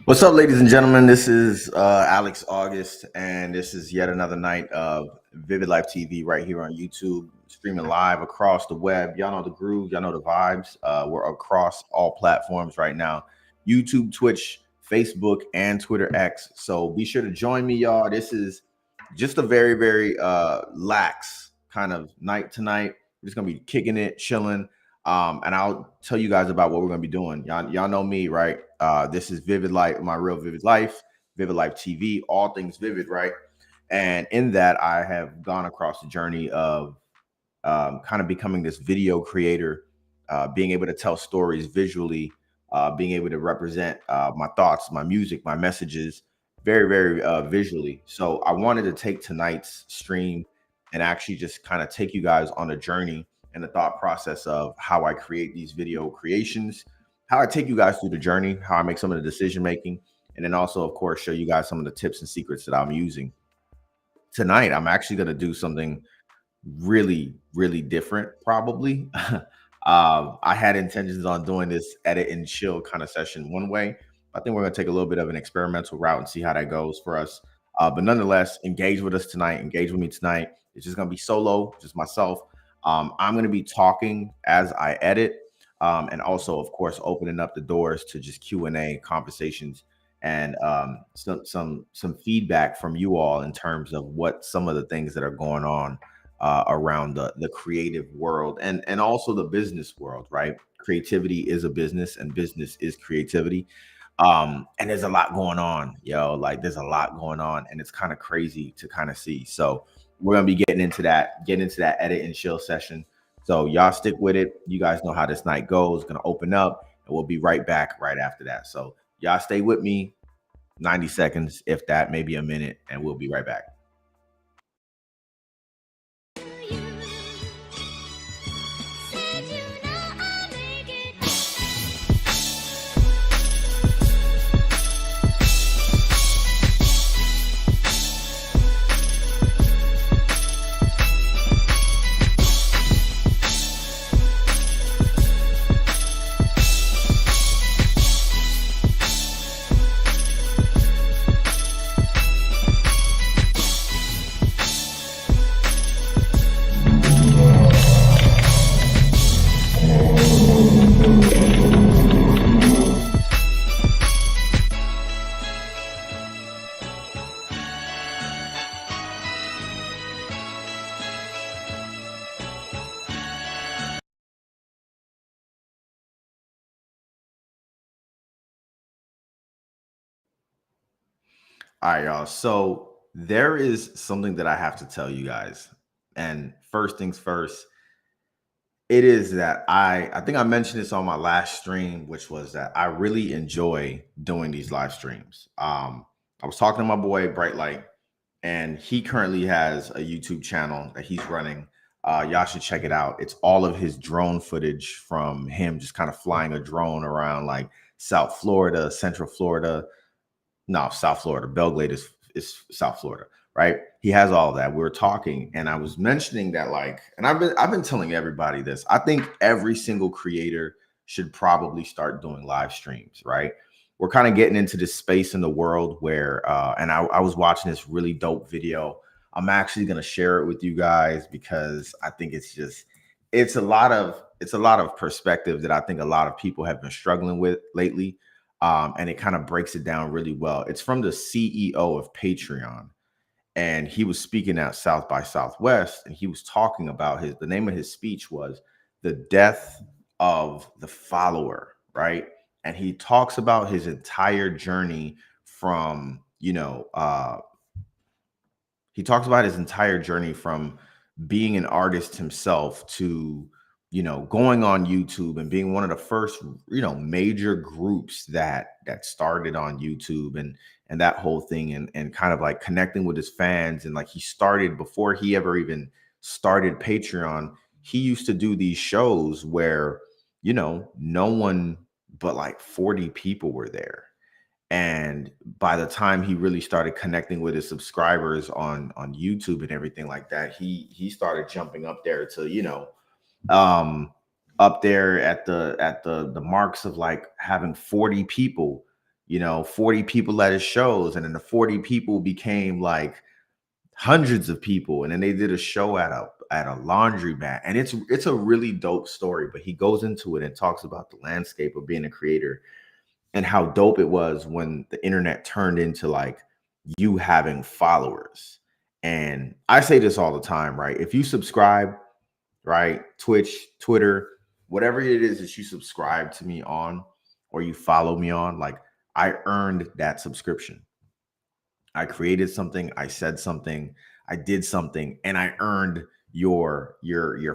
What's up, ladies and gentlemen? This is Alex Auguste, and this is yet another night of VivdLife TV right here on YouTube, streaming live across the web. Y'all know the groove, y'all know the vibes. We're across all platforms right now: YouTube, Twitch, Facebook, and Twitter X. So be sure to join me, y'all. This is just a very, very lax kind of night tonight. We're just gonna be kicking it, chilling. And I'll tell you guys about what we're gonna be doing. Y'all know me, right? This is Vivid Life, my real Vivid Life, Vivid Life TV, all things vivid, right? And in that, I have gone across the journey of kind of becoming this video creator, being able to tell stories visually, being able to represent my thoughts, my music, my messages, very, very visually. So I wanted to take tonight's stream and actually just kind of take you guys on a journey and the thought process of how I create these video creations, how I take you guys through the journey, how I make some of the decision making, and then also, of course, show you guys some of the tips and secrets that I'm using. Tonight, I'm actually going to do something really, really different, probably. I had intentions on doing this edit and chill kind of session one way. I think we're going to take a little bit of an experimental route and see how that goes for us. But nonetheless, engage with us tonight. Engage with me tonight. It's just going to be solo, just myself. I'm going to be talking as I edit, and also, of course, opening up the doors to just Q&A conversations and some feedback from you all in terms of what some of the things that are going on around the creative world and also the business world, right? Creativity is a business and business is creativity. And there's a lot going on, like there's a lot going on, and it's kind of crazy to kind of see. So we're gonna be getting into that edit and chill session. So y'all stick with it. You guys know how this night goes. Gonna open up and we'll be right back right after that. So y'all stay with me 90 seconds, if that, maybe a minute, and we'll be right back. All right, y'all. So there is something that I have to tell you guys. And first things first, it is that I think I mentioned this on my last stream, which was that I really enjoy doing these live streams. I was talking to my boy Bright Light, and he currently has a YouTube channel that he's running. Y'all should check it out. It's all of his drone footage from him just kind of flying a drone around like South Florida, Central Florida. No, South Florida. Belgrade is South Florida, right? He has all of that. We were talking, and I was mentioning that, like, and I've been telling everybody this. I think every single creator should probably start doing live streams, right? We're kind of getting into this space in the world where, and I was watching this really dope video. I'm actually gonna share it with you guys because I think it's a lot of perspective that I think a lot of people have been struggling with lately, and it kind of breaks it down really well. It's from the CEO of Patreon, and he was speaking at South by Southwest, and he was talking about the name of his speech was "The Death of the Follower," right? And he talks about his entire journey from, he talks about his entire journey from being an artist himself to, going on YouTube and being one of the first, major groups that started on YouTube and that whole thing, and kind of like connecting with his fans. And like, he started before he ever even started Patreon. He used to do these shows where, no one but like 40 people were there. And by the time he really started connecting with his subscribers on YouTube and everything like that, he started jumping up there to, up there at the marks of like having 40 people, 40 people at his shows, and then the 40 people became like hundreds of people, and then they did a show at a laundromat, and it's a really dope story. But he goes into it and talks about the landscape of being a creator and how dope it was when the internet turned into like you having followers. And I say this all the time, right? If you subscribe, right, Twitch, Twitter, whatever it is that you subscribe to me on or you follow me on, like I earned that subscription. I created something, I said something, I did something, and I earned your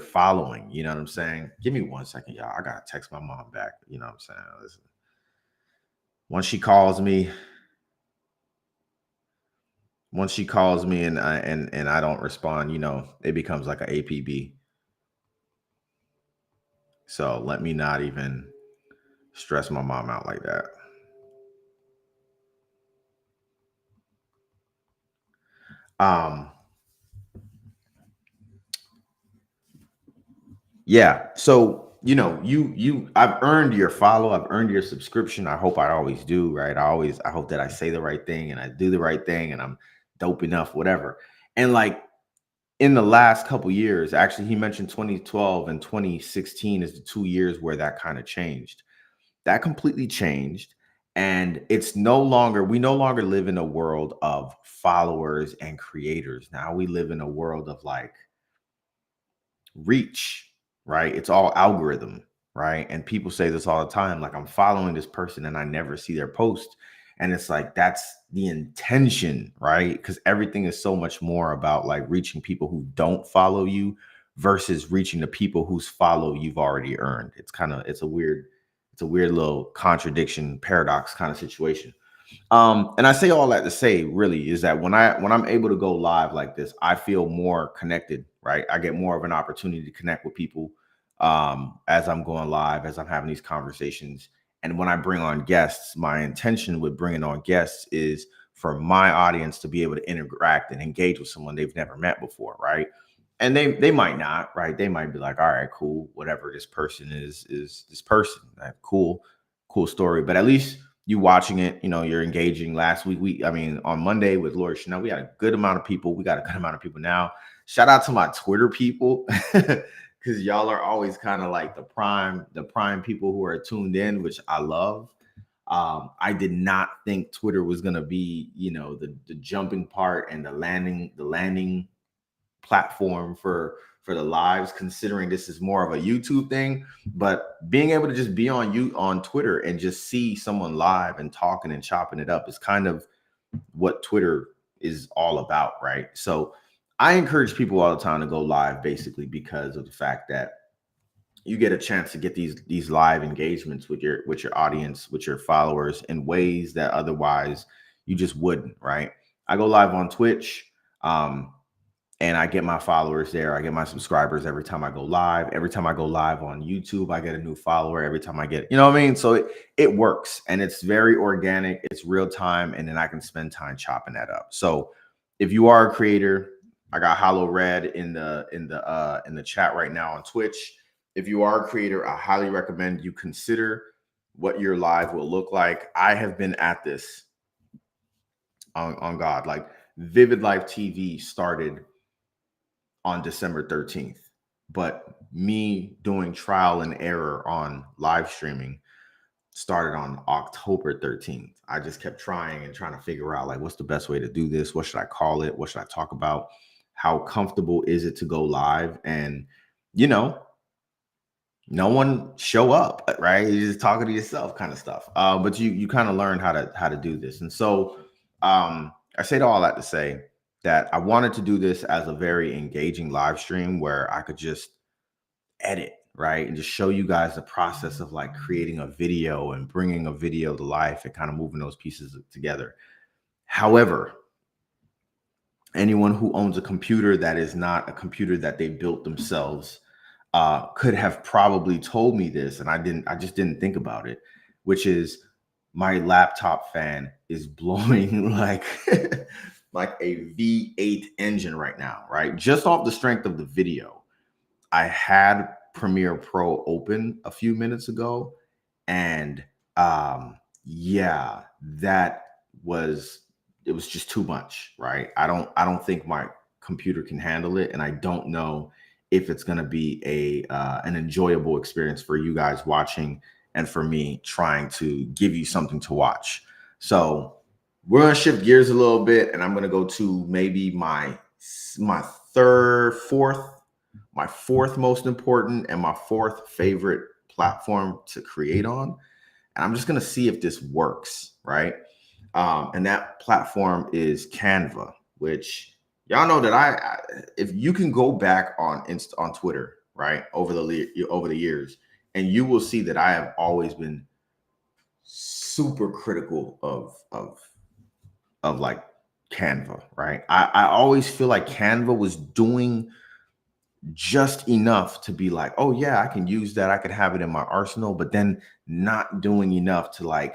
following. You know what I'm saying? Give me 1 second, y'all. I gotta text my mom back. You know what I'm saying? Listen. Once she calls me, and I don't respond, it becomes like an APB. So let me not even stress my mom out like that. Yeah. So, I've earned your follow, I've earned your subscription. I hope I always do, right? I hope that I say the right thing and I do the right thing and I'm dope enough, whatever. And like in the last couple years, actually, he mentioned 2012 and 2016 is the 2 years where that kind of changed. That completely changed. And we no longer live in a world of followers and creators. Now we live in a world of like reach, right? It's all algorithm, right? And people say this all the time, like I'm following this person and I never see their post. And it's like that's the intention, right? Because everything is so much more about like reaching people who don't follow you versus reaching the people whose follow you've already earned. It's a weird little contradiction, paradox kind of situation. And I say all that to say really is that when I'm able to go live like this, I feel more connected, right? I get more of an opportunity to connect with people as I'm going live, as I'm having these conversations. And when I bring on guests, my intention with bringing on guests is for my audience to be able to interact and engage with someone they've never met before, right? And they might not, right? They might be like, all right, cool, whatever this person is this person. Cool story. But at least you watching it, you're engaging. Last week, on Monday with Lori Chanel, we had a good amount of people. We got a good amount of people now. Shout out to my Twitter people because y'all are always kind of like the prime people who are tuned in, which I love. I did not think Twitter was gonna be, the jumping part and the landing platform for the lives, considering this is more of a YouTube thing. But being able to just be on Twitter and just see someone live and talking and chopping it up is kind of what Twitter is all about, right? So I encourage people all the time to go live basically because of the fact that you get a chance to get these live engagements with your audience, with your followers in ways that otherwise you just wouldn't, right? I go live on Twitch. And I get my followers there. I get my subscribers every time I go live. Every time I go live on YouTube, I get a new follower. Every time I get, you know what I mean? So it works and it's very organic. It's real time. And then I can spend time chopping that up. So if you are a creator, I got Hollow Red in the chat right now on Twitch. If you are a creator, I highly recommend you consider what your live will look like. I have been at this on God. Like VivdLife TV started on December 13th. But me doing trial and error on live streaming started on October 13th. I just kept trying to figure out like what's the best way to do this? What should I call it? What should I talk about? How comfortable is it to go live? And no one show up, right? You're just talking to yourself kind of stuff. But you kind of learn how to do this. And so I say all that to say that I wanted to do this as a very engaging live stream where I could just edit, right? And just show you guys the process of like creating a video and bringing a video to life and kind of moving those pieces together. However, anyone who owns a computer that is not a computer that they built themselves could have probably told me this, and I just didn't think about it, which is my laptop fan is blowing like like a V8 engine right now, right? Just off the strength of the video. I had Premiere Pro open a few minutes ago, and yeah, that was it was just too much, right? I don't think my computer can handle it, and I don't know if it's going to be a an enjoyable experience for you guys watching and for me trying to give you something to watch. So we're gonna shift gears a little bit, and I'm gonna go to maybe my third, fourth, my fourth most important and my fourth favorite platform to create on, and I'm just going to see if this works, right? And that platform is Canva, which y'all know that if you can go back on Twitter, right, over the years, and you will see that I have always been super critical of like Canva, right? I always feel like Canva was doing just enough to be like, oh yeah, I can use that. I could have it in my arsenal, but then not doing enough to like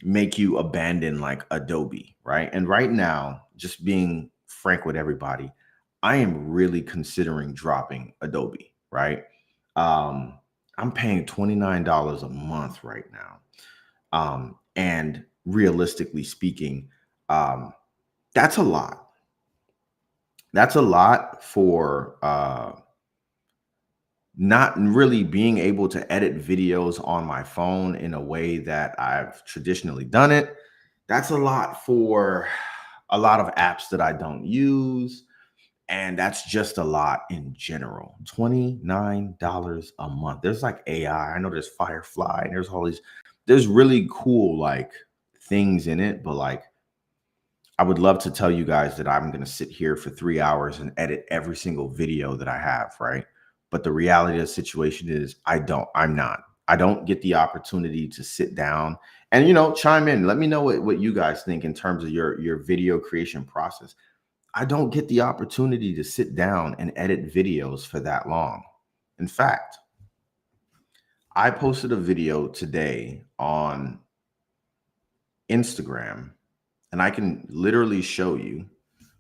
make you abandon like Adobe, right? And right now, just being frank with everybody, I am really considering dropping Adobe, right? Um, I'm paying $29 a month right now. And realistically speaking, that's a lot. That's a lot for not really being able to edit videos on my phone in a way that I've traditionally done it. That's a lot for a lot of apps that I don't use. And that's just a lot in general. $29 a month. There's like AI. I know there's Firefly and there's really cool like things in it, but like I would love to tell you guys that I'm going to sit here for 3 hours and edit every single video that I have, right? But the reality of the situation is I'm not. I don't get the opportunity to sit down and, chime in. Let me know what you guys think in terms of your video creation process. I don't get the opportunity to sit down and edit videos for that long. In fact, I posted a video today on Instagram, and I can literally show you,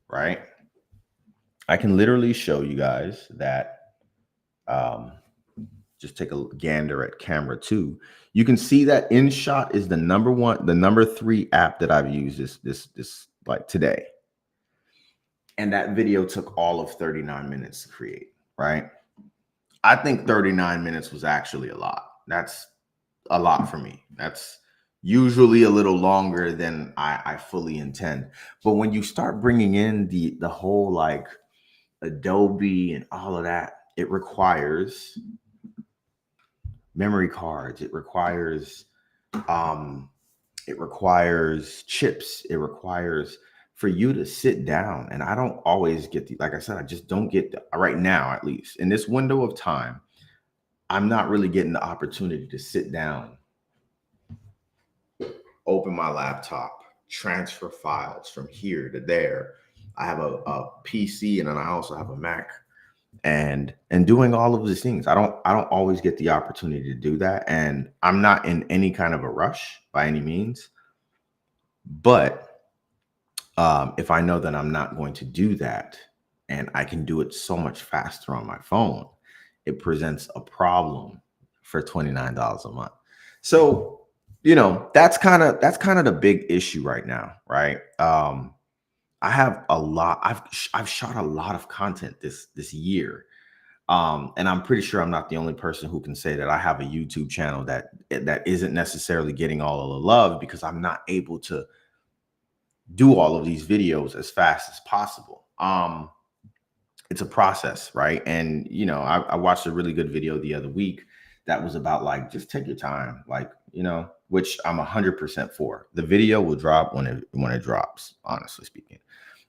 right? I can literally show you guys that um, just take a gander at camera 2. You can see that InShot is the number 3 app that I've used this like today. And that video took all of 39 minutes to create, right? I think 39 minutes was actually a lot. That's a lot for me. That's usually a little longer than I fully intend. But when you start bringing in the whole like Adobe and all of that, it requires memory cards. It requires chips. It requires for you to sit down. And I don't always get like I said, I just don't get right now, at least in this window of time, I'm not really getting the opportunity to sit down, open my laptop, transfer files from here to there. I have a PC and then I also have a Mac and doing all of these things. I don't always get the opportunity to do that. And I'm not in any kind of a rush by any means. But if I know that I'm not going to do that and I can do it so much faster on my phone, it presents a problem for $29 a month. So, that's kind of the big issue right now, right? I have a lot. I've shot a lot of content this year, and I'm pretty sure I'm not the only person who can say that I have a YouTube channel that isn't necessarily getting all of the love because I'm not able to do all of these videos as fast as possible. It's a process, right? And I watched a really good video the other week that was about like just take your time, like which I'm 100% for. The video will drop when it drops. Honestly speaking,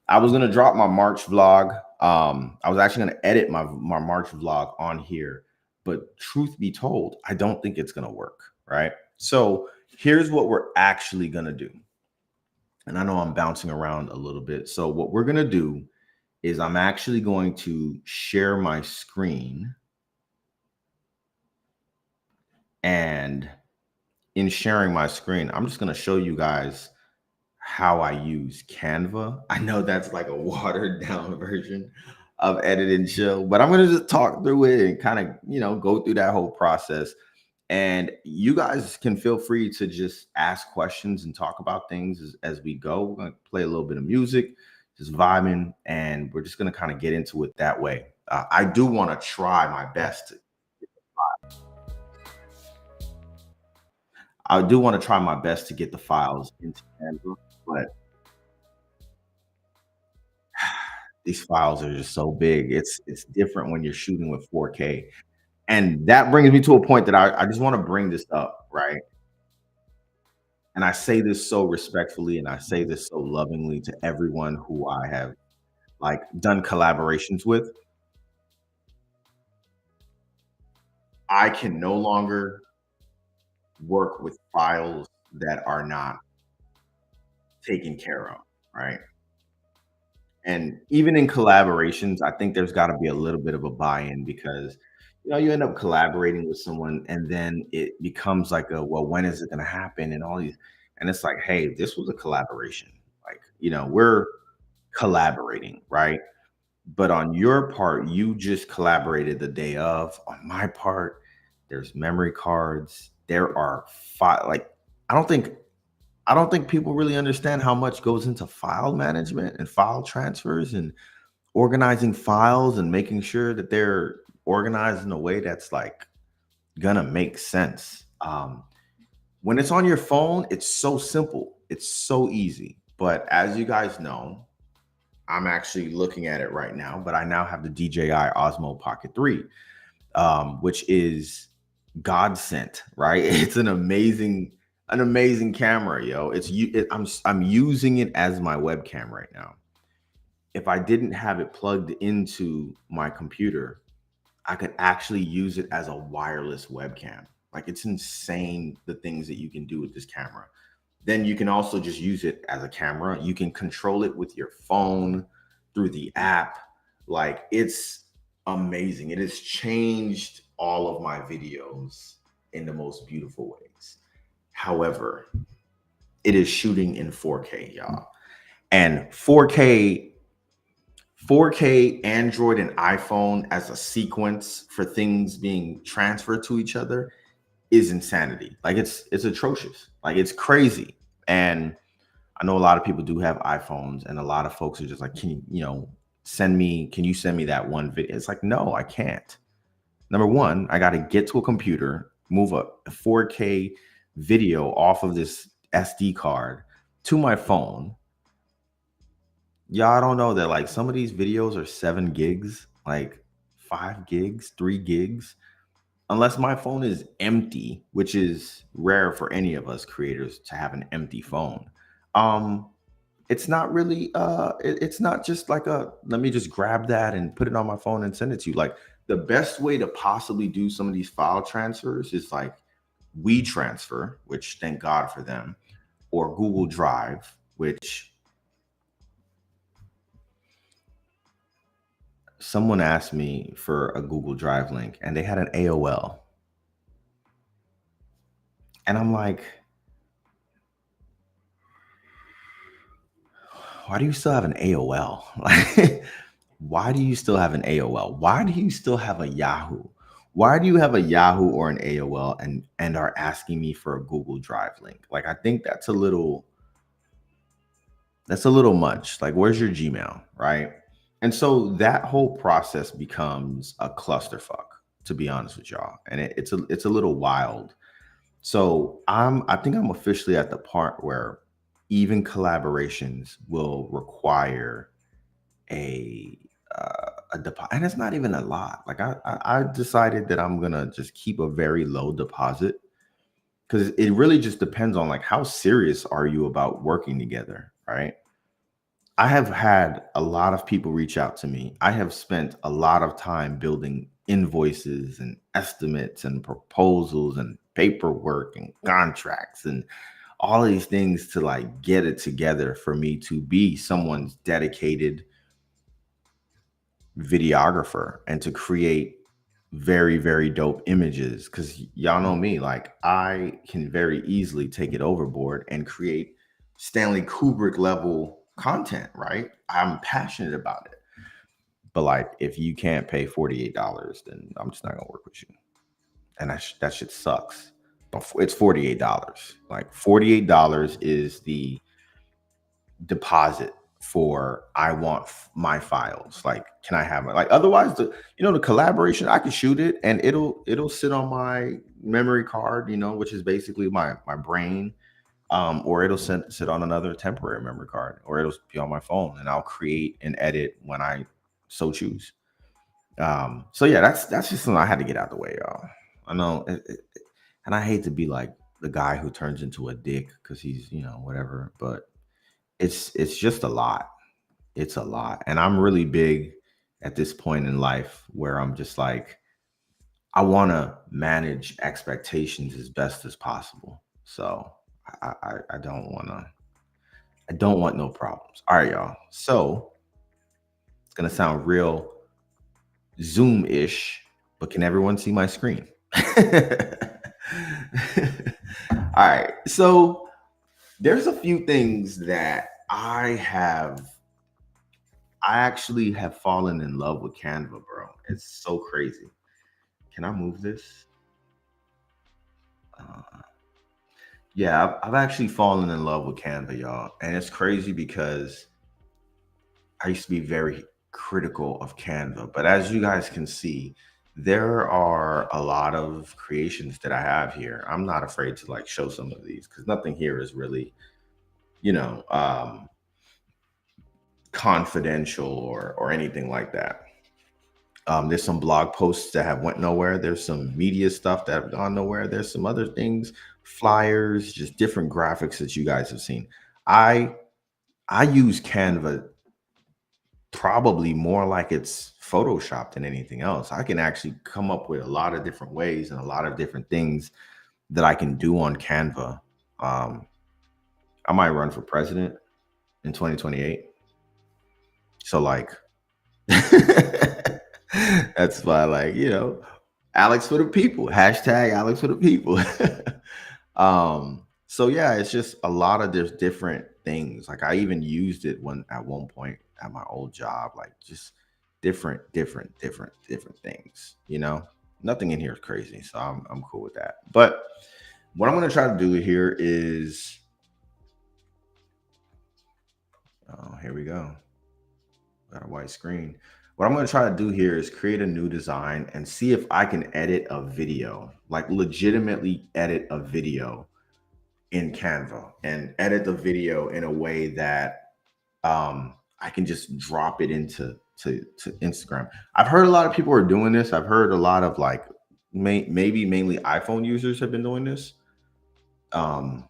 I was gonna drop my March vlog. I was actually gonna edit my March vlog on here, but truth be told, I don't think it's gonna work, right? So here's what we're actually gonna do. And I know I'm bouncing around a little bit. So what we're gonna do is I'm actually going to share my screen. And in sharing my screen, I'm just going to show you guys how I use Canva. I know that's like a watered down version of Edit and Chill, but I'm going to just talk through it and kind of, go through that whole process. And you guys can feel free to just ask questions and talk about things as we go. We're going to play a little bit of music, just vibing, and we're just going to kind of get into it that way. I do want to try my best. I do want to try my best to get the files into Canva, but these files are just so big. It's different when you're shooting with 4K. And that brings me to a point that I just want to bring this up, right? And I say this so respectfully and I say this so lovingly to everyone who I have like done collaborations with. I can no longer work with files that are not taken care of, right? And even in collaborations, I think there's got to be a little bit of a buy-in because you end up collaborating with someone and then it becomes like a well, when is it going to happen and all these and it's like, hey, this was a collaboration. Like, we're collaborating, right? But on your part, you just collaborated the day of. On my part, there's memory cards. There are like I don't think I don't think people really understand how much goes into file management and file transfers and organizing files and making sure that they're organized in a way that's like gonna make sense. When it's on your phone, it's so simple. It's so easy. But as you guys know, I'm actually looking at it right now, but I now have the DJI Osmo Pocket 3, which is God sent, right? It's an amazing camera, yo. I'm using it as my webcam right now. If I didn't have it plugged into my computer, I could actually use it as a wireless webcam. Like it's insane the things that you can do with this camera. Then you can also just use it as a camera. You can control it with your phone through the app. Like it's amazing. It has changed all of my videos in the most beautiful ways. However, it is shooting in 4K, y'all. And 4K Android and iPhone as a sequence for things being transferred to each other is insanity. Like it's atrocious. Like it's crazy. And I know a lot of people do have iPhones and a lot of folks are just like, can you send me that one video? It's like, no, I can't. Number one, I got to get to a computer, move a 4K video off of this SD card to my phone. Y'all don't know that like some of these videos are 7 gigs, like 5 gigs, 3 gigs. Unless my phone is empty, which is rare for any of us creators to have an empty phone. Um, it's not really it's not just like a let me just grab that and put it on my phone and send it to you. Like the best way to possibly do some of these file transfers is like WeTransfer, which thank God for them, or Google Drive, which someone asked me for a Google Drive link and they had an AOL. And I'm like, why do you still have an AOL? Like, why do you still have an AOL? Why do you still have a Yahoo? Why do you have a Yahoo or an AOL and are asking me for a Google Drive link? Like, I think that's a little much. Like, where's your Gmail, right? And so that whole process becomes a clusterfuck, to be honest with y'all. And it's a little wild. So I think I'm officially at the part where even collaborations will require a deposit, and it's not even a lot. Like I decided that I'm gonna just keep a very low deposit because it really just depends on like how serious are you about working together, right? I have had a lot of people reach out to me. I have spent a lot of time building invoices and estimates and proposals and paperwork and contracts and all of these things to like get it together for me to be someone's dedicated videographer and to create very, very dope images. Cause y'all know me, like I can very easily take it overboard and create Stanley Kubrick level content, right? I'm passionate about it. But like if you can't pay $48, then I'm just not gonna work with you. and that shit sucks. But it's $48. Like $48 is the deposit for I want my files. Like, can I have it? Like, otherwise, the collaboration, I can shoot it and it'll sit on my memory card, which is basically my brain, or it'll sit on another temporary memory card, or it'll be on my phone, and I'll create and edit when I so choose. So yeah, that's just something I had to get out of the way, y'all. I know, and I hate to be like the guy who turns into a dick because he's whatever, but it's just a lot. It's a lot, and I'm really big at this point in life where I'm just like I want to manage expectations as best as possible. So I don't want to. I don't want no problems. All right, y'all. So it's gonna sound real Zoom-ish, but can everyone see my screen? All right. So there's a few things that I actually have fallen in love with Canva, bro. It's so crazy. Can I move this? Uh, yeah, I've actually fallen in love with Canva, y'all. And it's crazy because I used to be very critical of Canva. But as you guys can see, there are a lot of creations that I have here. I'm not afraid to like show some of these because nothing here is really, you know, um, confidential or anything like that. There's some blog posts that have went nowhere. There's some media stuff that have gone nowhere. There's some other things, flyers, just different graphics that you guys have seen. I I use Canva probably more like it's Photoshop than anything else. I can actually come up with a lot of different ways and a lot of different things that I can do on Canva. Um, I might run for president in 2028. So like that's why Alex for the people. Hashtag Alex for the people. So yeah, it's just a lot of there's different things. Like I even used it at one point at my old job, like just different things, Nothing in here is crazy, so I'm cool with that. But what I'm gonna try to do here is here we go. Got a white screen. What I'm going to try to do here is create a new design and see if I can edit a video, like legitimately edit a video in Canva and edit the video in a way that I can just drop it into to Instagram. I've heard a lot of people are doing this. I've heard a lot of like maybe mainly iPhone users have been doing this. Um,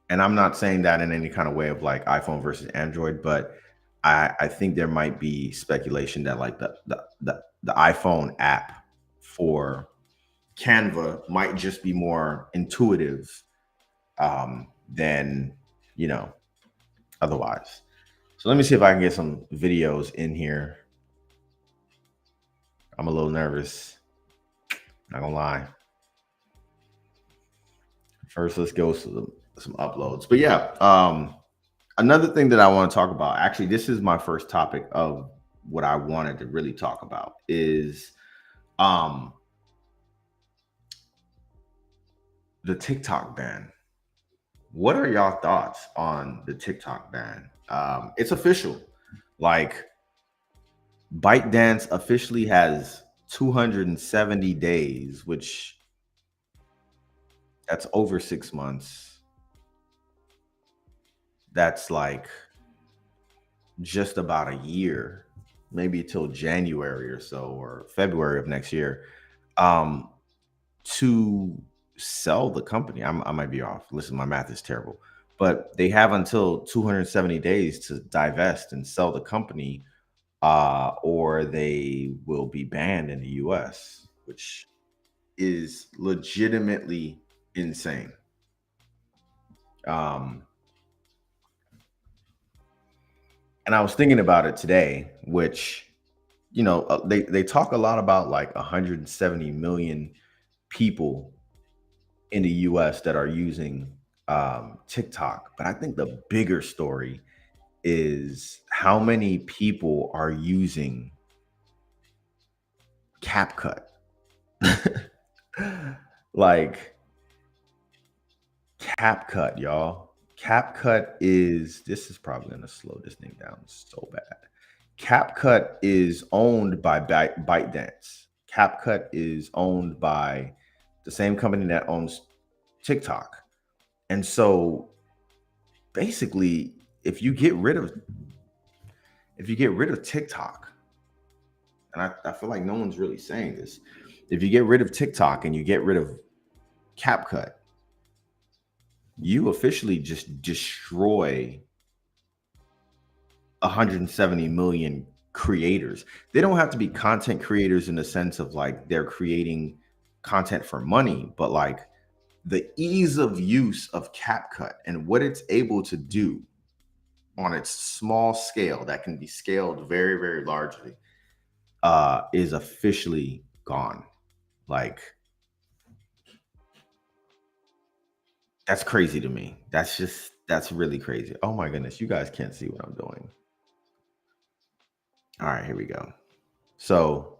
and I'm not saying that in any kind of way of like iPhone versus Android, but I think there might be speculation that like the iPhone app for Canva might just be more intuitive than you know otherwise. So let me see if I can get some videos in here. I'm a little nervous, not gonna lie. First, let's go to some uploads. But yeah, another thing that I want to talk about, actually, this is my first topic of what I wanted to really talk about is um the TikTok ban. What are y'all thoughts on the TikTok ban? It's official. Like ByteDance officially has 270 days, which that's over 6 months. That's like just about a year, maybe till January or so, or February of next year, um, to sell the company. I might be off. Listen, my math is terrible, but they have until 270 days to divest and sell the company, or they will be banned in the US, which is legitimately insane. Um, and I was thinking about it today, which they talk a lot about like 170 million people in the US that are using TikTok, but I think the bigger story is how many people are using CapCut. Like CapCut, y'all. CapCut is this is probably gonna slow this thing down so bad. CapCut is owned by ByteDance. CapCut is owned by the same company that owns TikTok. And so basically, if you get rid of TikTok, and I feel like no one's really saying this, if you get rid of TikTok and you get rid of CapCut, you officially just destroy 170 million creators. They don't have to be content creators in the sense of like they're creating content for money, but like the ease of use of CapCut and what it's able to do on its small scale that can be scaled very, very largely is officially gone. Like that's crazy to me. That's really crazy. Oh my goodness, you guys can't see what I'm doing. All right, here we go. So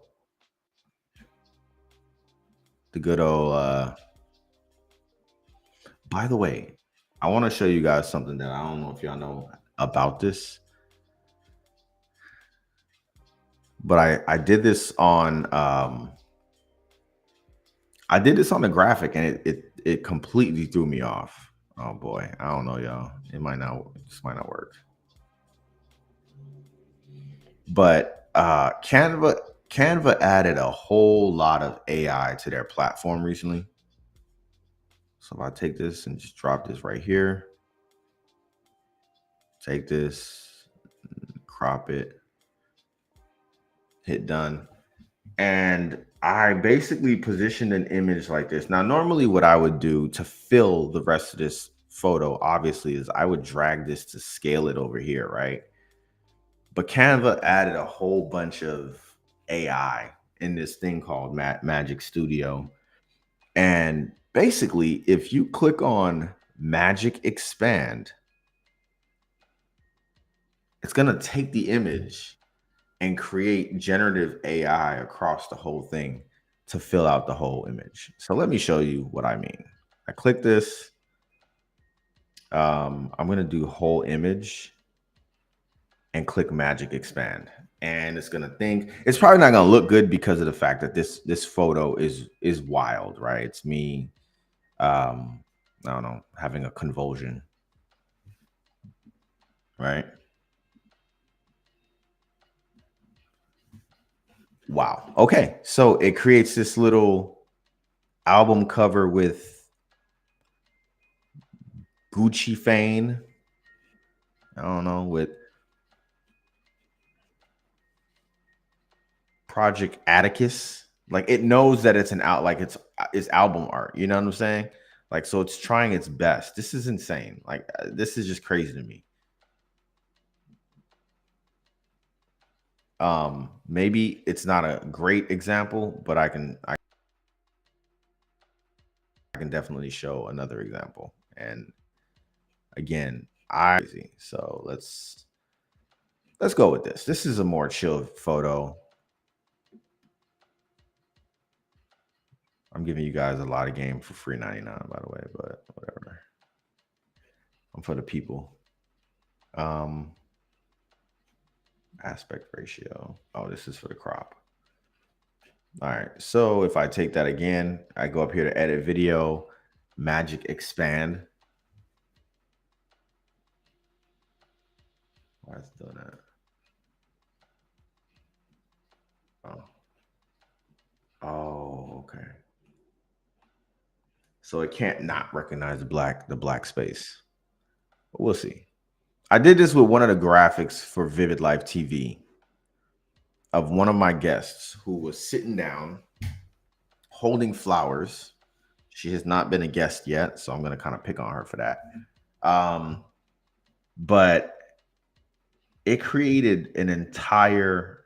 the good old by the way, I want to show you guys something that I don't know if y'all know about this, but I did this on I did this on the graphic and it completely threw me off. Oh boy, I don't know, y'all. This might not work. But Canva added a whole lot of AI to their platform recently. So if I take this and just drop this right here, take this, crop it, hit done. And I basically positioned an image like this. Now, normally what I would do to fill the rest of this photo, obviously, is I would drag this to scale it over here, right? But Canva added a whole bunch of AI in this thing called Magic Studio. And basically, if you click on Magic Expand, it's going to take the image and create generative AI across the whole thing to fill out the whole image. So let me show you what I mean. I click this. I'm going to do whole image and click Magic Expand. And it's going to think it's probably not going to look good because of the fact that this photo is wild, right? It's me I don't know, having a convulsion, right? Wow. Okay. So it creates this little album cover with Gucci Fane. I don't know, with Project Atticus. Like it knows that it's like it's album art. You know what I'm saying? Like so it's trying its best. This is insane. Like this is just crazy to me. Maybe it's not a great example, but I can definitely show another example. And again, so let's go with this. This is a more chill photo. I'm giving you guys a lot of game for free 99, by the way, but whatever. I'm for the people. Aspect ratio. Oh, this is for the crop. All right. So if I take that again, I go up here to edit video, Magic Expand. Why is it doing that? Oh. Oh, okay. So it can't not recognize the black space. But we'll see. I did this with one of the graphics for VivdLife TV of one of my guests who was sitting down holding flowers. She has not been a guest yet, so I'm going to kind of pick on her for that. But it created an entire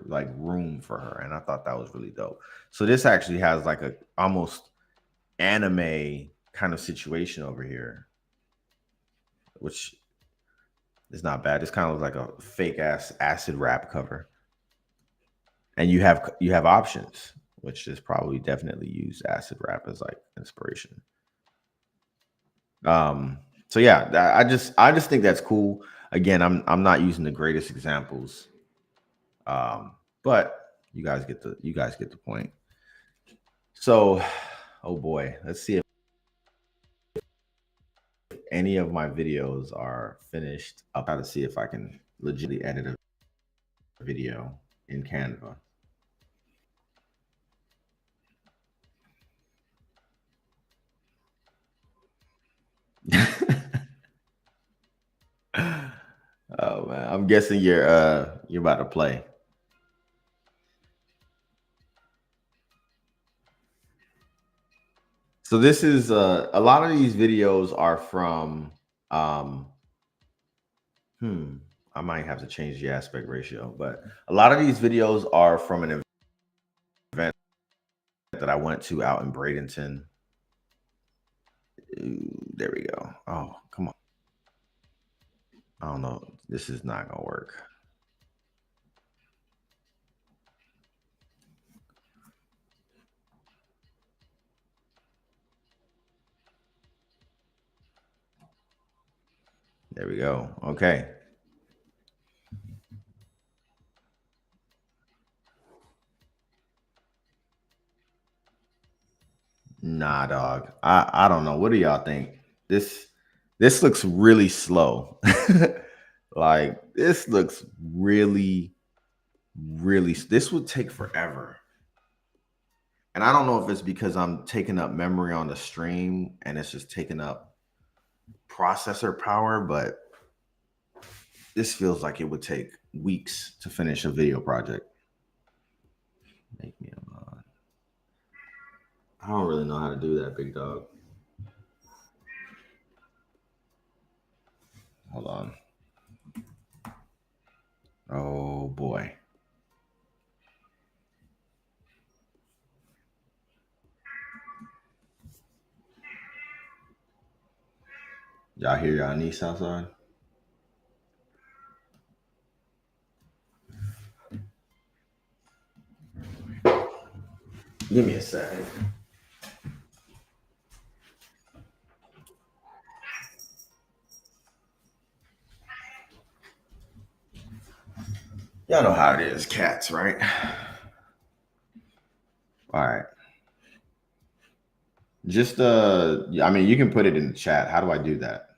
like room for her, and I thought that was really dope. So this actually has like a almost anime kind of situation over here, which is not bad. It's kind of like a fake ass acid rap cover. and you have options, which is probably definitely use acid rap as like inspiration. So yeah, I just think that's cool. Again, I'm not using the greatest examples, but you guys get the point. So, oh boy, let's see if any of my videos are finished. I'll try to see if I can legitimately edit a video in Canva. Oh man, I'm guessing you're about to play. So this is a lot of these videos are from um I might have to change the aspect ratio, but a lot of these videos are from an event that I went to out in Bradenton. Ooh, there we go. Oh, come on. I don't know. This is not gonna work. There we go. Okay. Nah, dog. I don't know. What do y'all think? This looks really slow. Like this looks really this would take forever. And I don't know if it's because I'm taking up memory on the stream and it's just taking up processor power, but this feels like it would take weeks to finish a video project. Make me a mod. I don't really know how to do that, big dog. Hold on. Oh boy. Y'all hear y'all niece outside? Give me a second. Y'all know how it is, cats, right? All right. Just I mean, you can put it in the chat. How do I do that?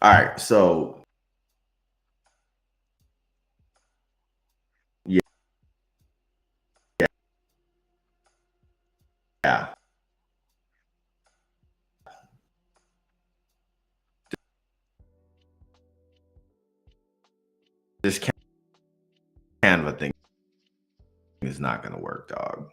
All right. So yeah, yeah. This Canva thing is not gonna work, dog.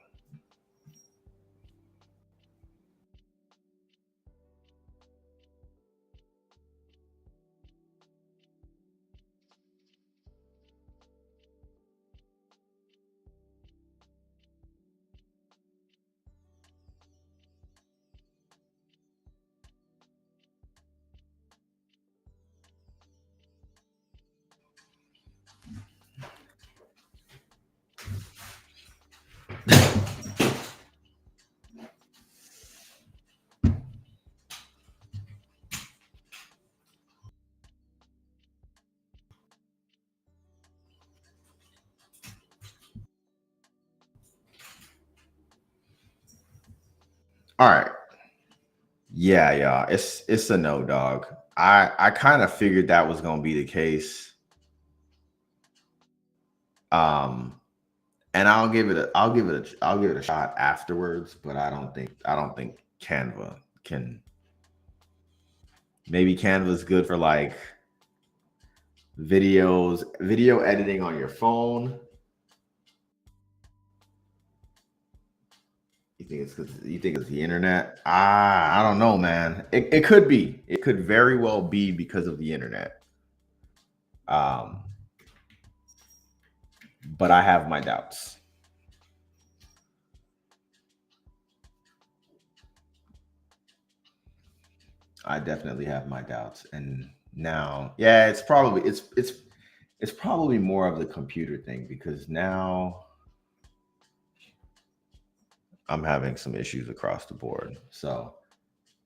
All right. Yeah, yeah. It's a no, dog. I kind of figured that was gonna be the case. And I'll give it a shot afterwards, but I don't think Canva can. Maybe Canva's good for like video editing on your phone. You think it's the internet? I don't know, man. It could be. It could very well be because of the internet. But I have my doubts. I definitely have my doubts. And now, yeah, it's probably more of the computer thing because now I'm having some issues across the board. So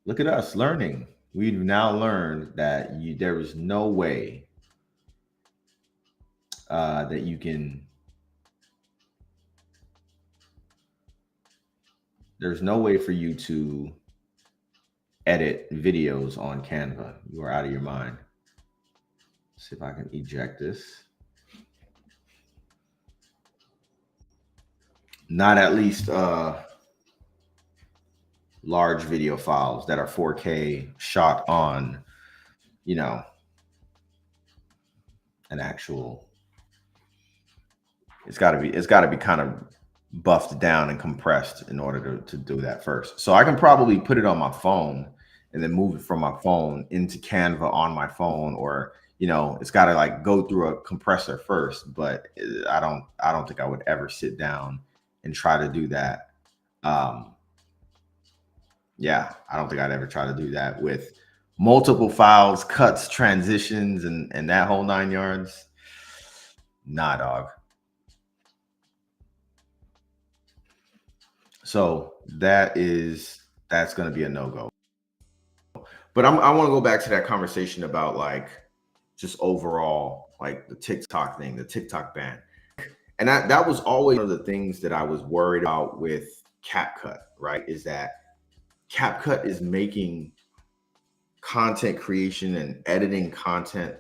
look at us learning. We've now learned that there is no way that you can. There's no way for you to edit videos on Canva. You are out of your mind. Let's see if I can eject this. Not at least large video files that are 4K shot on, you know, an actual. It's got to be kind of buffed down and compressed in order to do that first. So I can probably put it on my phone and then move it from my phone into Canva on my phone, or it's got to like go through a compressor first. But I don't think I would ever sit down and try to do that. Yeah, I don't think I'd ever try to do that with multiple files, cuts, transitions, and that whole 9 yards. Nah, dog. So that's going to be a no-go. But I want to go back to that conversation about like just overall like the TikTok thing, the TikTok ban. And that was always one of the things that I was worried about with CapCut, right? Is that CapCut is making content creation and editing content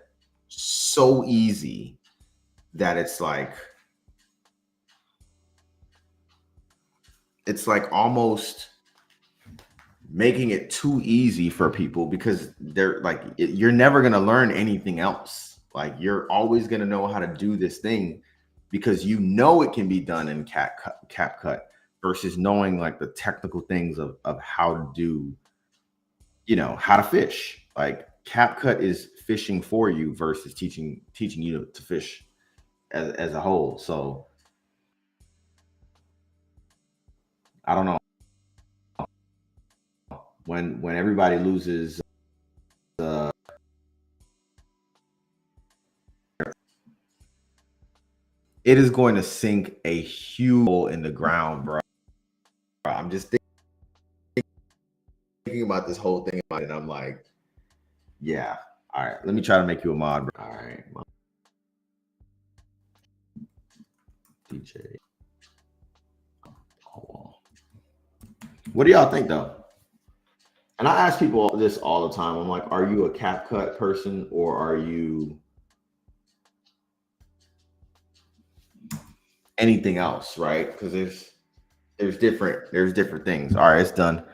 so easy that it's like almost making it too easy for people because they're like you're never going to learn anything else. Like you're always going to know how to do this thing because it can be done in CapCut versus knowing like the technical things of how to do, how to fish. Like CapCut is fishing for you versus teaching you to fish as a whole. So I don't know, when everybody loses it is going to sink a huge hole in the ground, bro. I'm just thinking about this whole thing, and I'm like, yeah. All right, let me try to make you a mod, bro. All right, DJ. What do y'all think, though? And I ask people this all the time. I'm like, are you a CapCut person or are you anything else, right? Because there's different things. All right, it's done.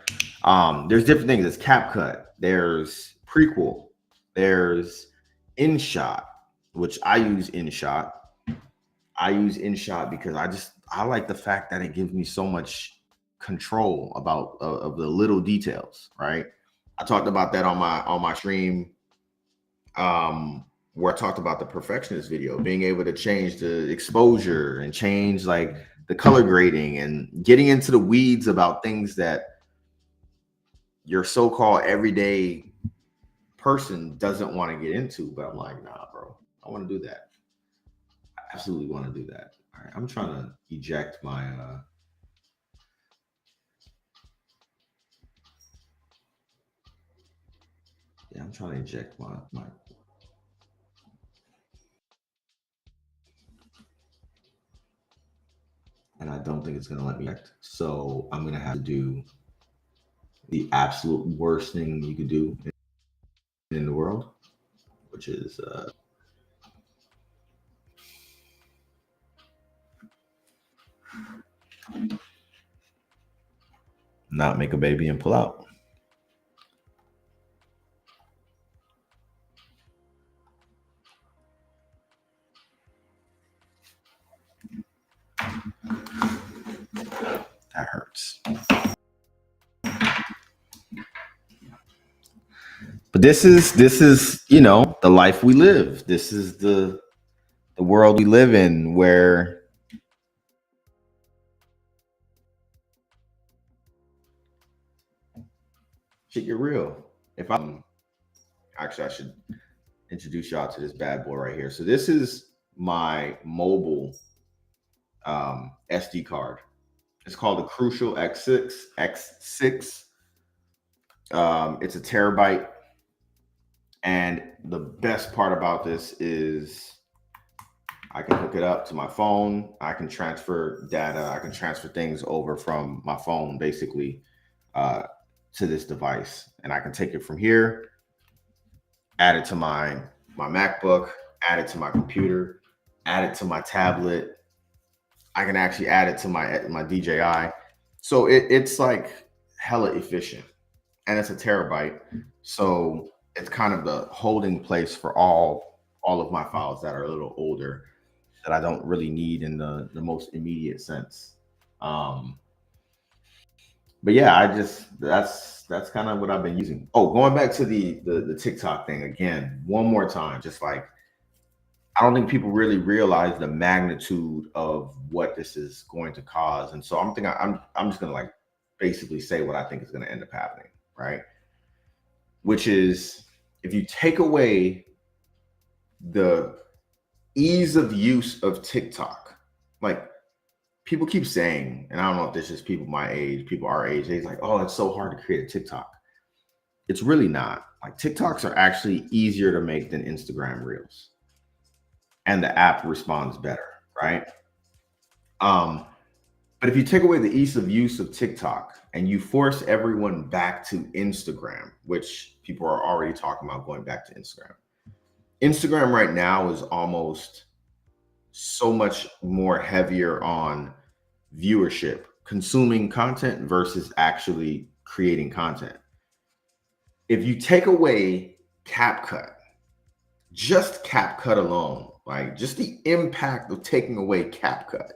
There's different things. There's CapCut. There's Prequel. There's InShot, which I use InShot. I use InShot because I like the fact that it gives me so much control about of the little details, right? I talked about that on my stream, where I talked about the perfectionist video, being able to change the exposure and change like the color grading and getting into the weeds about things that your so-called everyday person doesn't want to get into. But I'm like, nah, bro, I want to do that. I absolutely want to do that. All right, I'm trying to eject my I'm trying to eject my and I don't think it's going to let me eject. So I'm going to have to do the absolute worst thing you could do in the world, which is not make a baby and pull out. That hurts. But this is the life we live. This is the world we live in where shit get real. if I'm actually, I should introduce y'all to this bad boy right here. So this is my mobile SD card. It's called the Crucial X6. It's a terabyte, and the best part about this is I can hook it up to my phone. I can transfer data. I can transfer things over from my phone, basically, uh, to this device, and I can take it from here, add it to my MacBook, add it to my computer, add it to my tablet. I can actually add it to my DJI. So it's like hella efficient, and it's a terabyte. So it's kind of the holding place for all of my files that are a little older that I don't really need in the most immediate sense. Um, but yeah, I just that's kind of what I've been using. Oh, going back to the TikTok thing again, one more time, just like I don't think people really realize the magnitude of what this is going to cause. And so I'm just gonna like basically say what I think is gonna end up happening, right? Which is if you take away the ease of use of TikTok, like people keep saying, and I don't know if this is people my age, people our age, they're like, oh, it's so hard to create a TikTok. It's really not. Like TikToks are actually easier to make than Instagram Reels. And the app responds better, right? Um, but if you take away the ease of use of TikTok and you force everyone back to Instagram, which people are already talking about going back to Instagram. Instagram right now is almost so much more heavier on viewership, consuming content versus actually creating content. If you take away CapCut, just CapCut alone, like just the impact of taking away CapCut,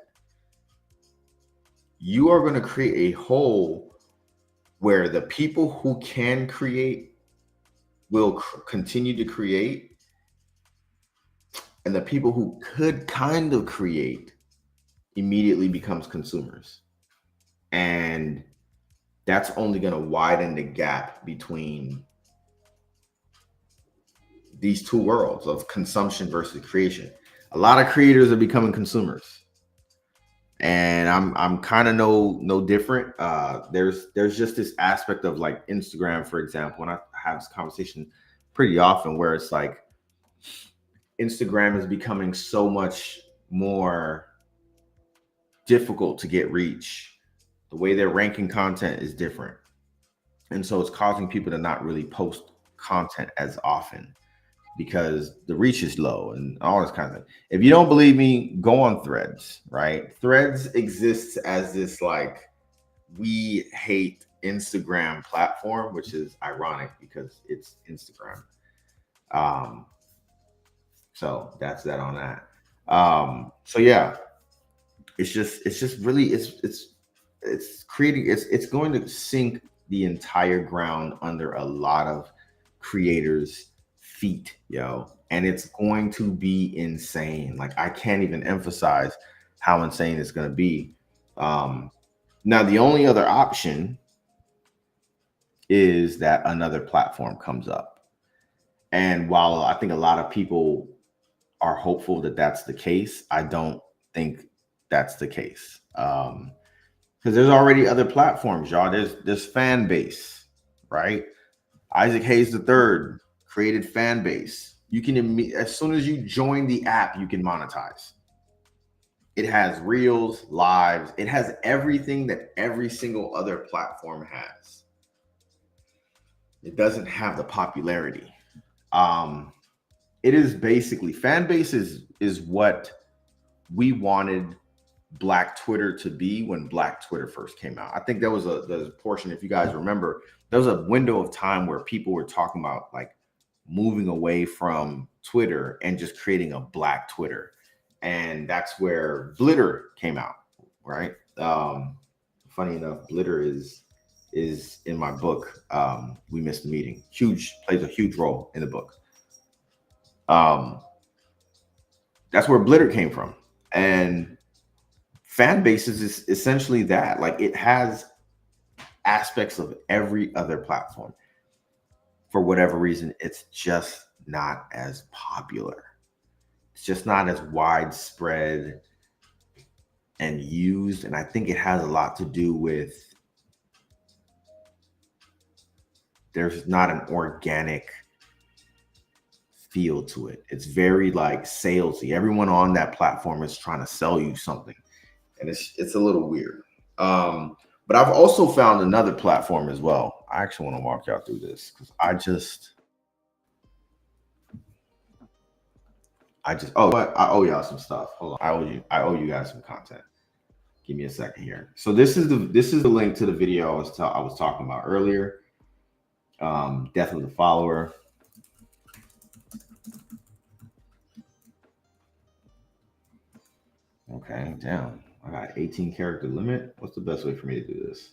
you are going to create a hole where the people who can create will continue to create, and the people who could kind of create immediately becomes consumers. And that's only going to widen the gap between these two worlds of consumption versus creation. A lot of creators are becoming consumers, and I'm kind of no different. There's just this aspect of like Instagram, for example, and I have this conversation pretty often where it's like Instagram is becoming so much more difficult to get reach. The way they're ranking content is different, and so it's causing people to not really post content as often because the reach is low and all this kind of thing. If you don't believe me, go on Threads, right? Threads exists as this like we hate Instagram platform, which is ironic because it's Instagram. Um, so that's that on that. So yeah, it's just really it's creating it's going to sink the entire ground under a lot of creators feet, yo, and it's going to be insane. Like I can't even emphasize how insane it's going to be. Now the only other option is that another platform comes up, and while I think a lot of people are hopeful that that's the case, I don't think that's the case. Because there's already other platforms, y'all. There's fan base, right? Isaac Hayes III created fan base. You can as soon as you join the app, you can monetize. It has reels, lives. It has everything that every single other platform has. It doesn't have the popularity. It is basically fan base is what we wanted Black Twitter to be when Black Twitter first came out. I think there was a portion, if you guys remember, there was a window of time where people were talking about like moving away from Twitter and just creating a Black Twitter. And that's where Blitter came out, right? Funny enough, Blitter is in my book. We Missed the Meeting. Plays a huge role in the book. That's where Blitter came from. And fan bases is essentially that. Like it has aspects of every other platform. for whatever reason, it's just not as popular. It's just not as widespread and used. And I think it has a lot to do with there's not an organic feel to it. It's very like salesy. Everyone on that platform is trying to sell you something, and it's a little weird. But I've also found another platform as well. I actually want to walk y'all through this because oh, but I owe y'all some stuff. Hold on, I owe you guys some content. Give me a second here. So this is the link to the video I was talking about earlier. Death of the follower. Okay, damn. I got 18 character limit. What's the best way for me to do this?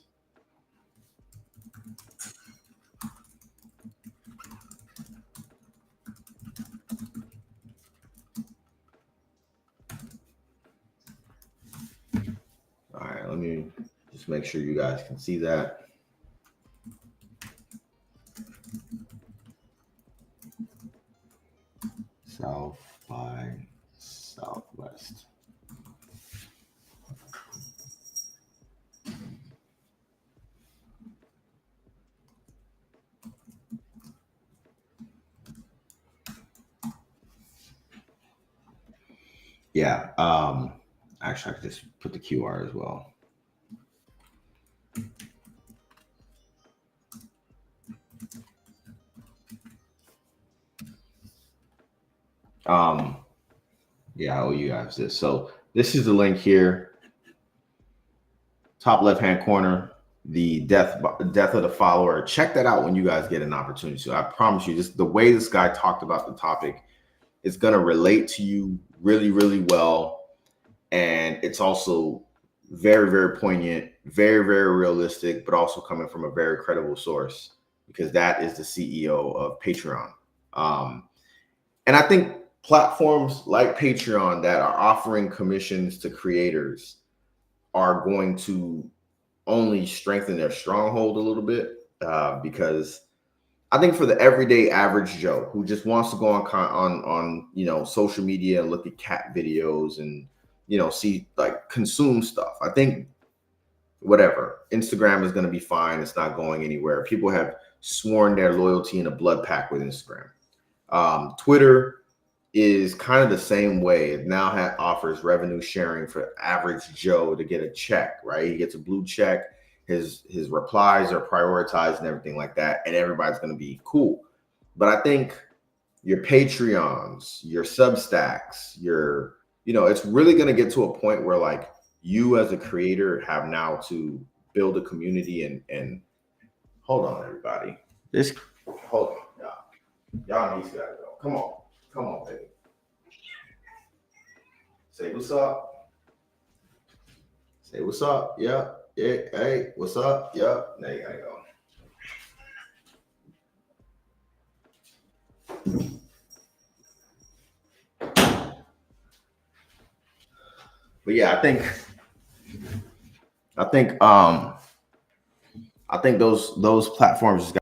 All right, let me just make sure you guys can see that. South by Southwest. Yeah. Actually, I could just put the QR as well. Yeah, I owe you guys this. So this is the link here. Top left-hand corner, the death of the follower. Check that out when you guys get an opportunity. So I promise you, the way this guy talked about the topic is going to relate to you really, really well. And it's also very, very poignant, very, very realistic, but also coming from a very credible source, because that is the CEO of Patreon. And I think platforms like Patreon that are offering commissions to creators are going to only strengthen their stronghold a little bit, because I think for the everyday average Joe who just wants to go on social media and look at cat videos and see, like, consume stuff, I think whatever, Instagram is going to be fine. It's not going anywhere. People have sworn their loyalty in a blood pact with Instagram. Twitter is kind of the same way. It now offers revenue sharing for average Joe to get a check, right? He gets a blue check. His replies are prioritized and everything like that, and everybody's going to be cool. But I think your Patreons, your Substacks, it's really going to get to a point where, like, you as a creator have now to build a community and hold on, everybody. Hold on, y'all need to go. Come on, baby. Say what's up. Say what's up. Yeah. Hey, what's up? Yeah. There you gotta go. But yeah, I think those platforms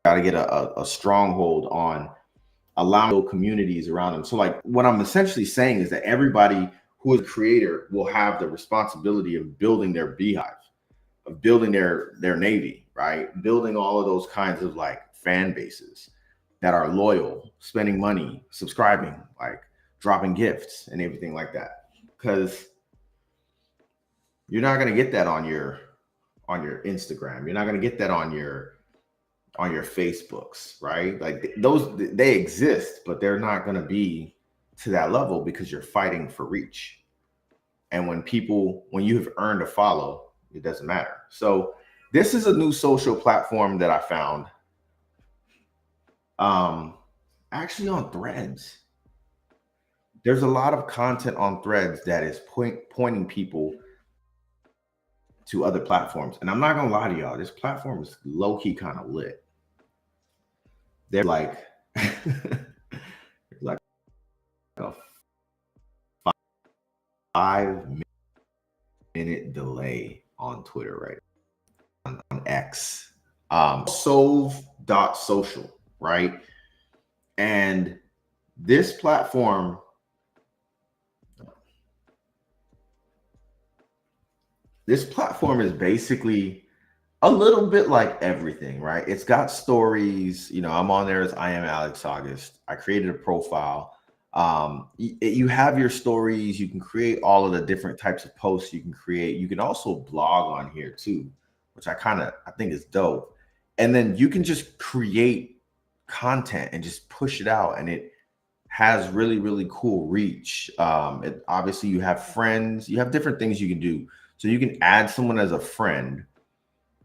got to get a stronghold on allowing communities around them. So, like, what I'm essentially saying is that everybody who is a creator will have the responsibility of building their beehive, of building their navy, right? Building all of those kinds of, like, fan bases that are loyal, spending money, subscribing, like dropping gifts and everything like that. Because you're not going to get that on your Instagram. You're not going to get that on your Facebooks, right? Like, they exist, but they're not going to be to that level because you're fighting for reach. And when you have earned a follow, it doesn't matter. So this is a new social platform that I found, actually on Threads. There's a lot of content on Threads that is pointing people to other platforms. And I'm not going to lie to y'all, this platform is low-key kind of lit. They're like, like a 5-minute delay on Twitter, right? On X. Sove.social, right? And this platform, is basically a little bit like everything, right? It's got stories. I'm on there as I am Alex Auguste. I created a profile. You have your stories. You can create all of the different types of posts you can create. You can also blog on here too, which I think is dope. And then you can just create content and just push it out, and it has really really cool reach. Obviously, you have friends. You have different things you can do. So you can add someone as a friend,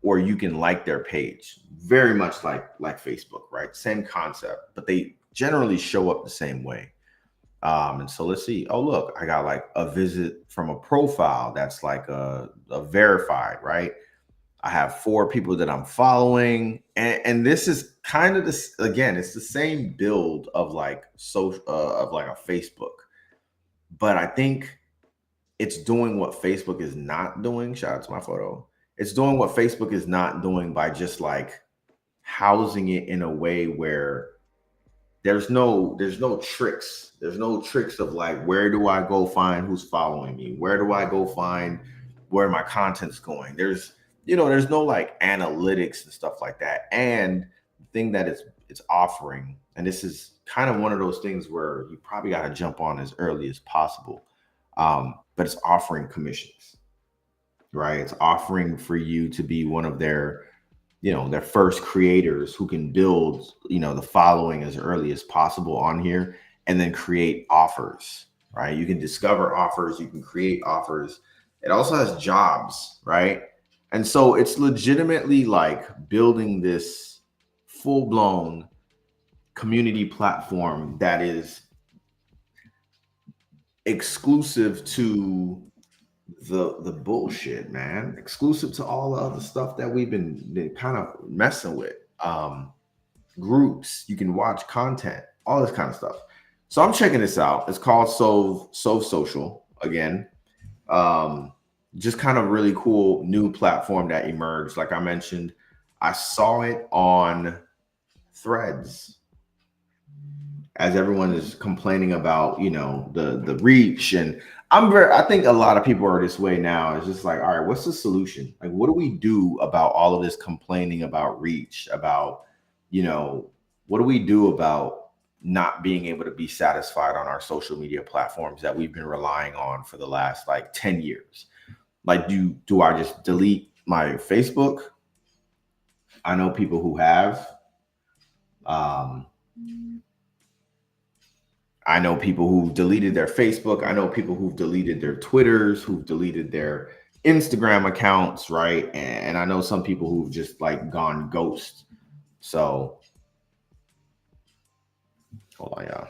or you can like their page. Very much like Facebook, right? Same concept, but they generally show up the same way. And so let's see. Oh, look, I got like a visit from a profile that's like a verified, right? I have 4 people that I'm following, and this is kind of this again. It's the same build of like of like a Facebook, but I think it's doing what Facebook is not doing. Shout out to my photo. It's doing what Facebook is not doing by just like housing it in a way where there's no tricks. There's no tricks of like, where do I go find who's following me? Where do I go find where my content's going? There's no like analytics and stuff like that. And the thing that it's offering, and this is kind of one of those things where you probably got to jump on as early as possible. But it's offering commissions, right? It's offering for you to be one of their first creators who can build, the following as early as possible on here, and then create offers, right? You can discover offers, you can create offers. It also has jobs, right? And so it's legitimately like building this full blown community platform that is exclusive to the bullshit, man. Exclusive to all the other stuff that we've been kind of messing with. Groups, you can watch content, all this kind of stuff. So I'm checking this out. It's called Sove Social again. Um, just kind of really cool new platform that emerged. Like I mentioned, I saw it on Threads as everyone is complaining about, the reach. And I think a lot of people are this way now. It's just like, all right, what's the solution? Like, what do we do about all of this complaining about reach, about, what do we do about not being able to be satisfied on our social media platforms that we've been relying on for the last like 10 years? Like, do I just delete my Facebook? I know people who have. um I know people who've deleted their Facebook. I know people who've deleted their Twitters, who've deleted their Instagram accounts, right? And I know some people who've just like gone ghost. So hold on, y'all.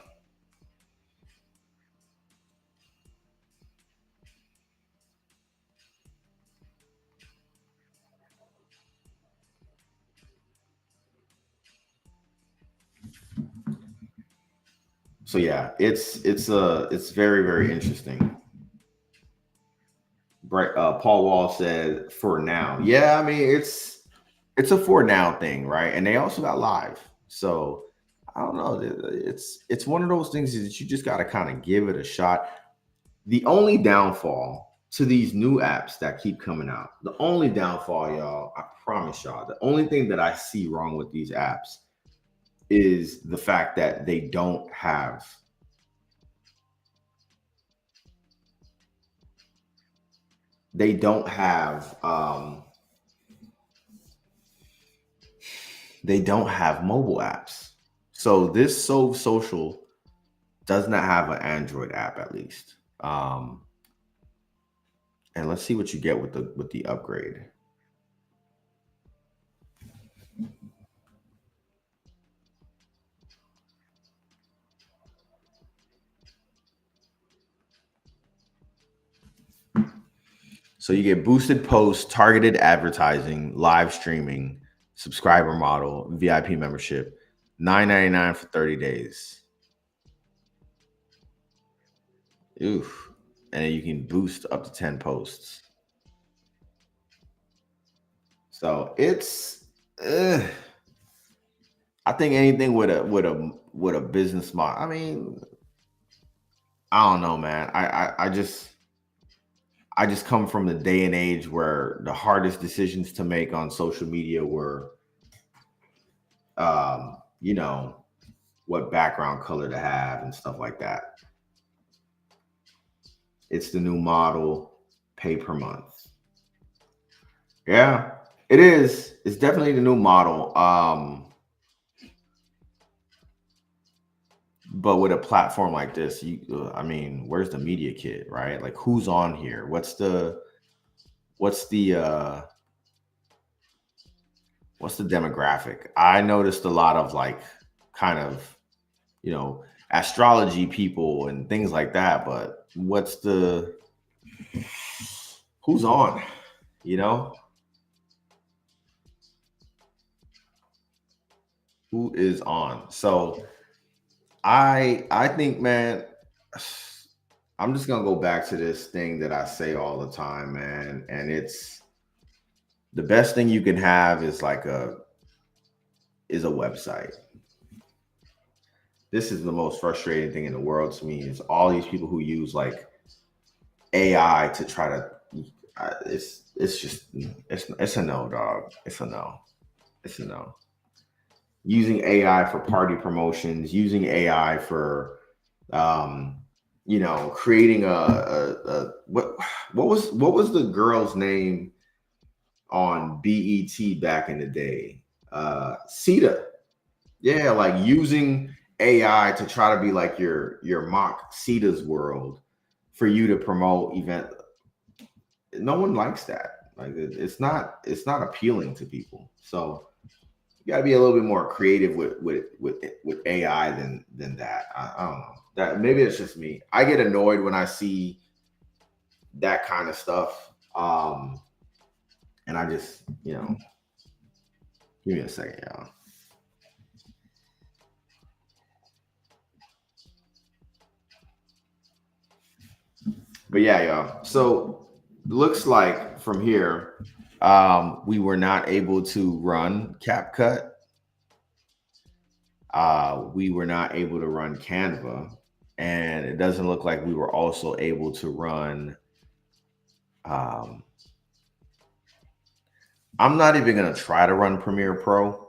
So yeah, it's very very interesting. Right, Paul Wall said for now. Yeah, I mean it's a for now thing, right? And they also got live. So I don't know. It's one of those things that you just got to kind of give it a shot. The only downfall to these new apps that keep coming out, the only downfall, y'all, I promise y'all, the only thing that I see wrong with these apps is the fact that they don't have mobile apps. So this Sove Social does not have an Android app, at least. And let's see what you get with the upgrade. So you get boosted posts, targeted advertising, live streaming, subscriber model, VIP membership, $9.99 for 30 days. Oof. And then you can boost up to 10 posts. So eh, I think anything with a business model. I mean, I don't know, man. I just come from the day and age where the hardest decisions to make on social media were, you know, what background color to have and stuff like that. It's the new model, pay per month. Yeah, it is. It's definitely the new model. But with a platform like this, I mean, where's the media kit, right? Like, who's on here? What's the what's the demographic? I noticed a lot of like kind of, you know, astrology people and things like that, but who's on, you know? Who is on? So I think, man, I'm just gonna go back to this thing that I say all the time, man, and it's the best thing you can have is a website. This is the most frustrating thing in the world to me is all these people who use like AI to try to. It's just it's a no, dog. It's a no. It's a no. Using AI for party promotions, using AI for, um, creating what was the girl's name on BET back in the day? Sita. Yeah, like using AI to try to be like your mock Sita's world for you to promote event. No one likes that. Like it's not appealing to people. So you got to be a little bit more creative with AI than that. I don't know. That maybe it's just me. I get annoyed when I see that kind of stuff. And I just, give me a second, y'all. But yeah, y'all. So looks like from here, we were not able to run CapCut. We were not able to run Canva, and it doesn't look like we were also able to run. Um, I'm not even gonna try to run Premiere Pro.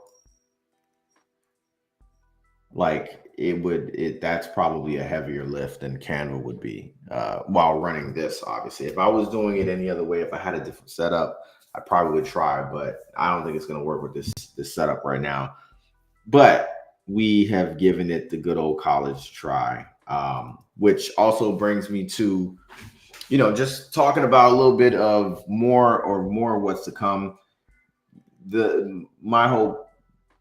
Like that's probably a heavier lift than Canva would be while running this. Obviously, if I was doing it any other way, if I had a different setup, I probably would try. But I don't think it's gonna work with this setup right now. But we have given it the good old college try, which also brings me to, just talking about a little bit of more what's to come. My whole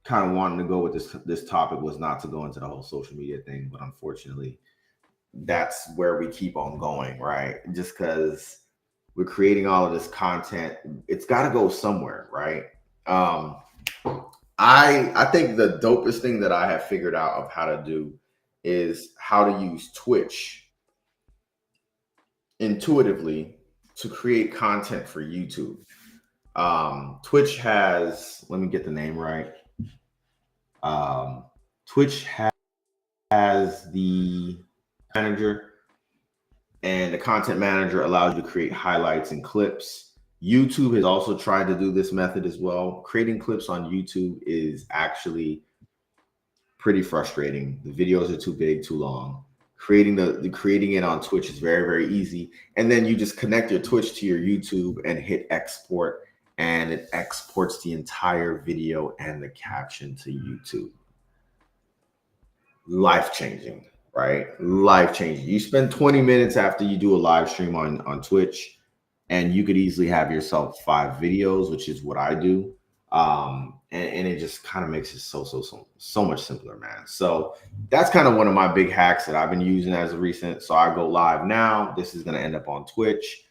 kind of wanting to go with this topic was not to go into the whole social media thing, but unfortunately, that's where we keep on going, right? Just because we're creating all of this content, it's got to go somewhere, right? Um, I think the dopest thing that I have figured out of how to do is how to use Twitch intuitively to create content for YouTube. Twitch has, let me get the name right. Twitch has the manager, and the content manager allows you to create highlights and clips. YouTube has also tried to do this method as well. Creating clips on YouTube is actually pretty frustrating. The videos are too big, too long. Creating it on Twitch is very, very easy. And then you just connect your Twitch to your YouTube and hit export, and it exports the entire video and the caption to YouTube. Life changing, right? Life changing. You spend 20 minutes after you do a live stream on Twitch, and you could easily have yourself 5 videos, which is what I do. And it just kind of makes it so much simpler, man. So that's kind of one of my big hacks that I've been using as of recent. So I go live now. This is going to end up on Twitch.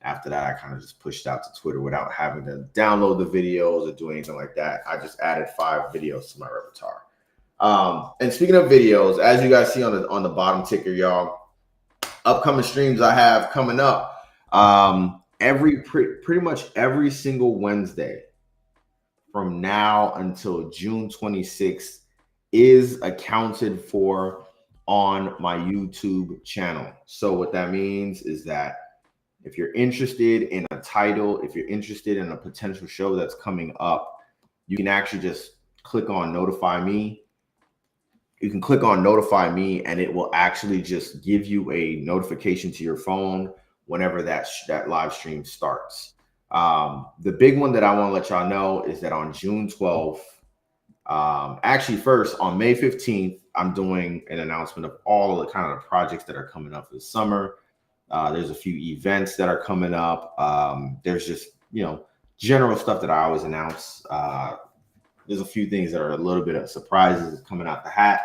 After that, I kind of just pushed out to Twitter without having to download the videos or do anything like that. I just added 5 videos to my repertoire. And speaking of videos, as you guys see on the bottom ticker, y'all, upcoming streams I have coming up. Pretty much every single Wednesday, from now until June 26th is accounted for on my YouTube channel. So what that means is that if you're interested in a title, if you're interested in a potential show that's coming up, you can actually just click on notify me. You can click on notify me and it will actually just give you a notification to your phone whenever that live stream starts. The big one that I want to let y'all know is that on June 12th, actually first on May 15th, I'm doing an announcement of all of the kind of projects that are coming up for the summer. There's a few events that are coming up. There's just, general stuff that I always announce. There's a few things that are a little bit of surprises coming out the hat.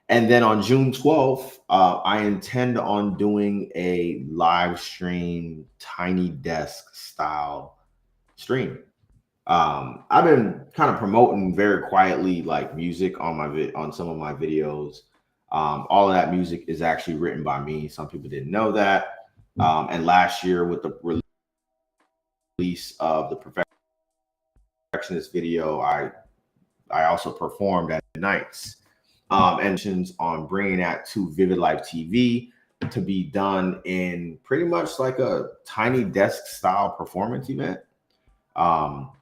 And then on June 12th, I intend on doing a live stream, tiny desk style stream. I've been kind of promoting very quietly like music on on some of my videos. All of that music is actually written by me. Some people didn't know that. And last year with the release of the Perfectionist video, I also performed at nights. And on bringing that to VivdLife TV to be done in pretty much like a tiny desk style performance event,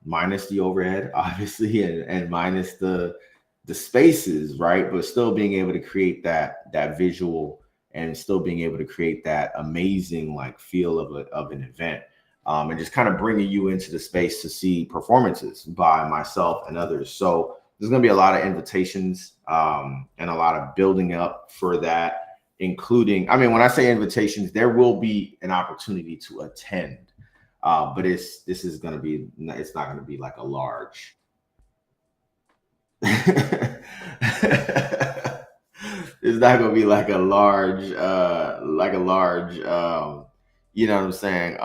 minus the overhead, obviously, and minus the spaces, right? But still being able to create that visual and still being able to create that amazing like feel of an event. And just kind of bringing you into the space to see performances by myself and others. So there's going to be a lot of invitations and a lot of building up for that, including, I mean, when I say invitations, there will be an opportunity to attend, but this is going to be, it's not going to be like a large. It's not going to be like a large, you know what I'm saying,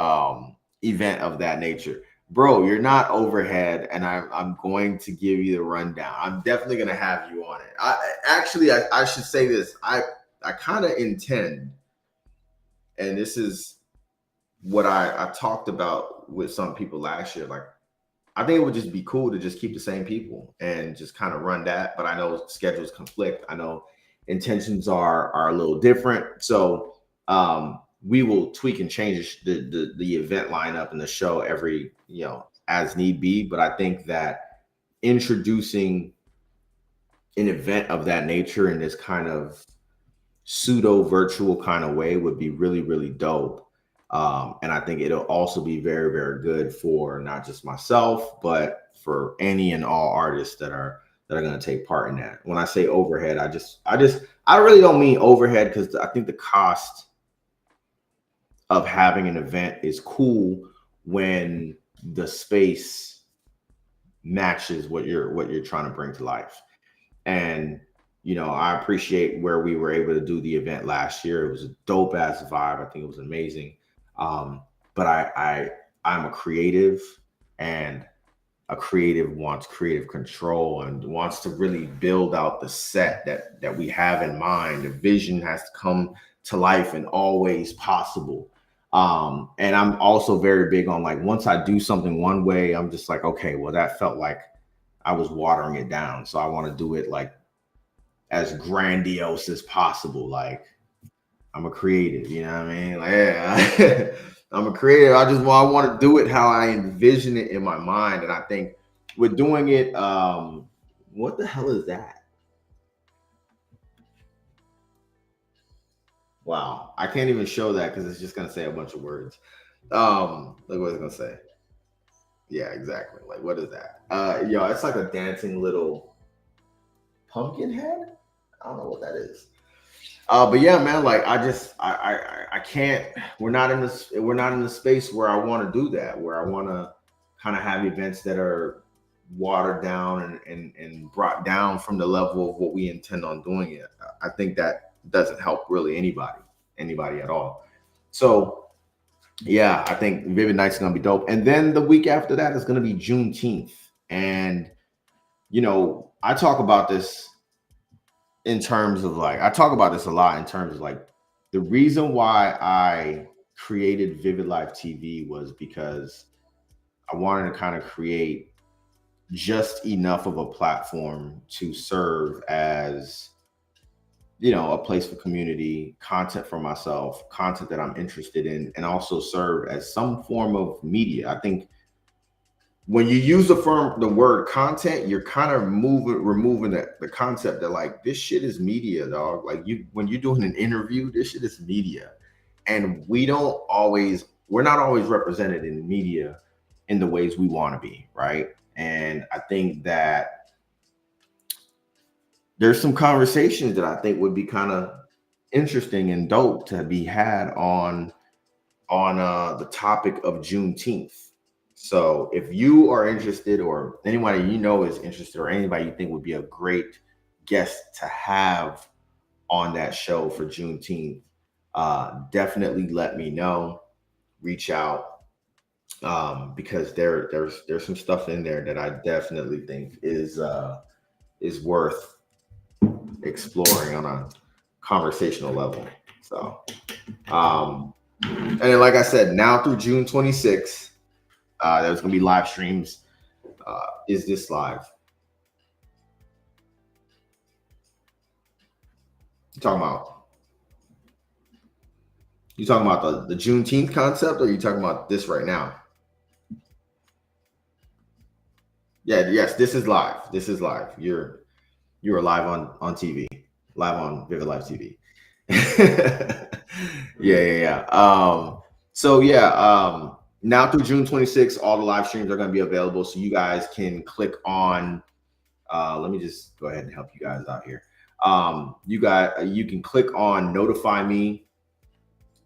event of that nature. Bro, you're not overhead, and I'm going to give you the rundown. I'm definitely going to have you on it. I should say this. I kind of intend, and this is what I talked about with some people last year. Like, I think it would just be cool to just keep the same people and just kind of run that. But I know schedules conflict. I know intentions are a little different. So we will tweak and change the event lineup and the show every, as need be. But I think that introducing an event of that nature in this kind of pseudo virtual kind of way would be really, really dope. And I think it'll also be very, very good for not just myself, but for any and all artists that are going to take part in that. When I say overhead, I really don't mean overhead, because I think the cost of having an event is cool when the space matches what you're trying to bring to life. And I appreciate where we were able to do the event last year. It was a dope ass vibe. I think it was amazing. But I'm a creative, and a creative wants creative control and wants to really build out the set that we have in mind. The vision has to come to life in all ways possible. And I'm also very big on, like, once I do something one way, I'm just like, okay, well, that felt like I was watering it down. So I want to do it like as grandiose as possible. Like, I'm a creative, you know what I mean? Like, yeah, I'm a creative. I want to do it how I envision it in my mind. And I think with doing it, what the hell is that? Wow. I can't even show that because it's just going to say a bunch of words. Like, what's it going to say? Yeah, exactly. Like, what is that? It's like a dancing little pumpkin head. I don't know what that is. But yeah, man, like, I can't, we're not in the space where I want to do that, where I want to kind of have events that are watered down and brought down from the level of what we intend on doing it. I think that doesn't help really anybody at all. So yeah, I think Vivid Night's gonna be dope. And then the week after that is gonna be Juneteenth. And I talk about this in terms of, like, I talk about this a lot in terms of, like, the reason why I created VivdLife TV was because I wanted to kind of create just enough of a platform to serve as, you know, a place for community, content for myself, content that I'm interested in, and also serve as some form of media. I think when you use the word content, you're kind of removing the concept that like this shit is media, dog. Like when you're doing an interview, this shit is media. And we're not always represented in media in the ways we want to be, right? And I think that there's some conversations that I think would be kind of interesting and dope to be had on the topic of Juneteenth. So if you are interested, or anybody you know is interested, or anybody you think would be a great guest to have on that show for Juneteenth, definitely let me know. Reach out, because there's some stuff in there that I definitely think is worth exploring on a conversational level. So, and then, like I said, now through June 26th, there's going to be live streams. Is this live? You talking about? You talking about the Juneteenth concept, or are you talking about this right now? Yeah, yes, this is live. This is live. You are live on TV, live on VivdLife TV. Yeah. So yeah, now through June 26th, all the live streams are going to be available, so you guys can click on. Let me just go ahead and help you guys out here. You can click on notify me,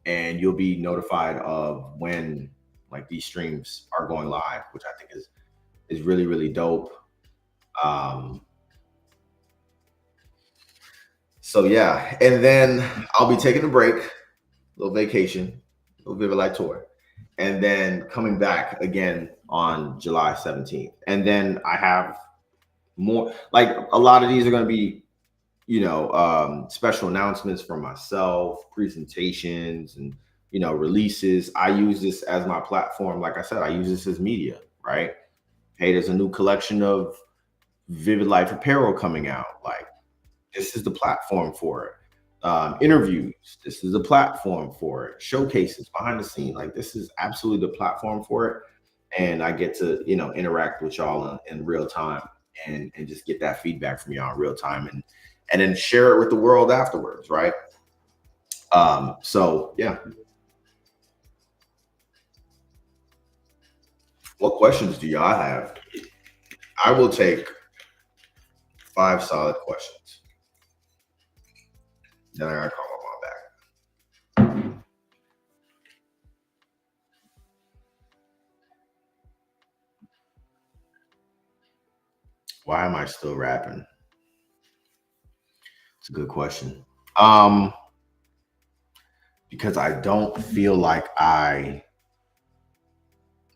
and you'll be notified of when like these streams are going live, which I think is really, really dope. So yeah, and then I'll be taking a break, a little vacation, a little bit of a light tour, and then coming back again on July 17th. And then I have more, like a lot of these are going to be, you know, special announcements from myself, presentations, and, you know, releases. I use this as my platform. Like I said, I use this as media, right? Hey, there's a new collection of VivdLife apparel coming out. Like, this is the platform for it. Interviews, this is the platform for it. Showcases behind the scene, like this is absolutely the platform for it. And I get to, you know, interact with y'all in real time, and just get that feedback from y'all in real time, and then share it with the world afterwards, right? So yeah. What questions do y'all have? I will take 5 solid questions. Then I gotta call my mom back. Why am I still rapping? It's a good question. Because I don't feel like I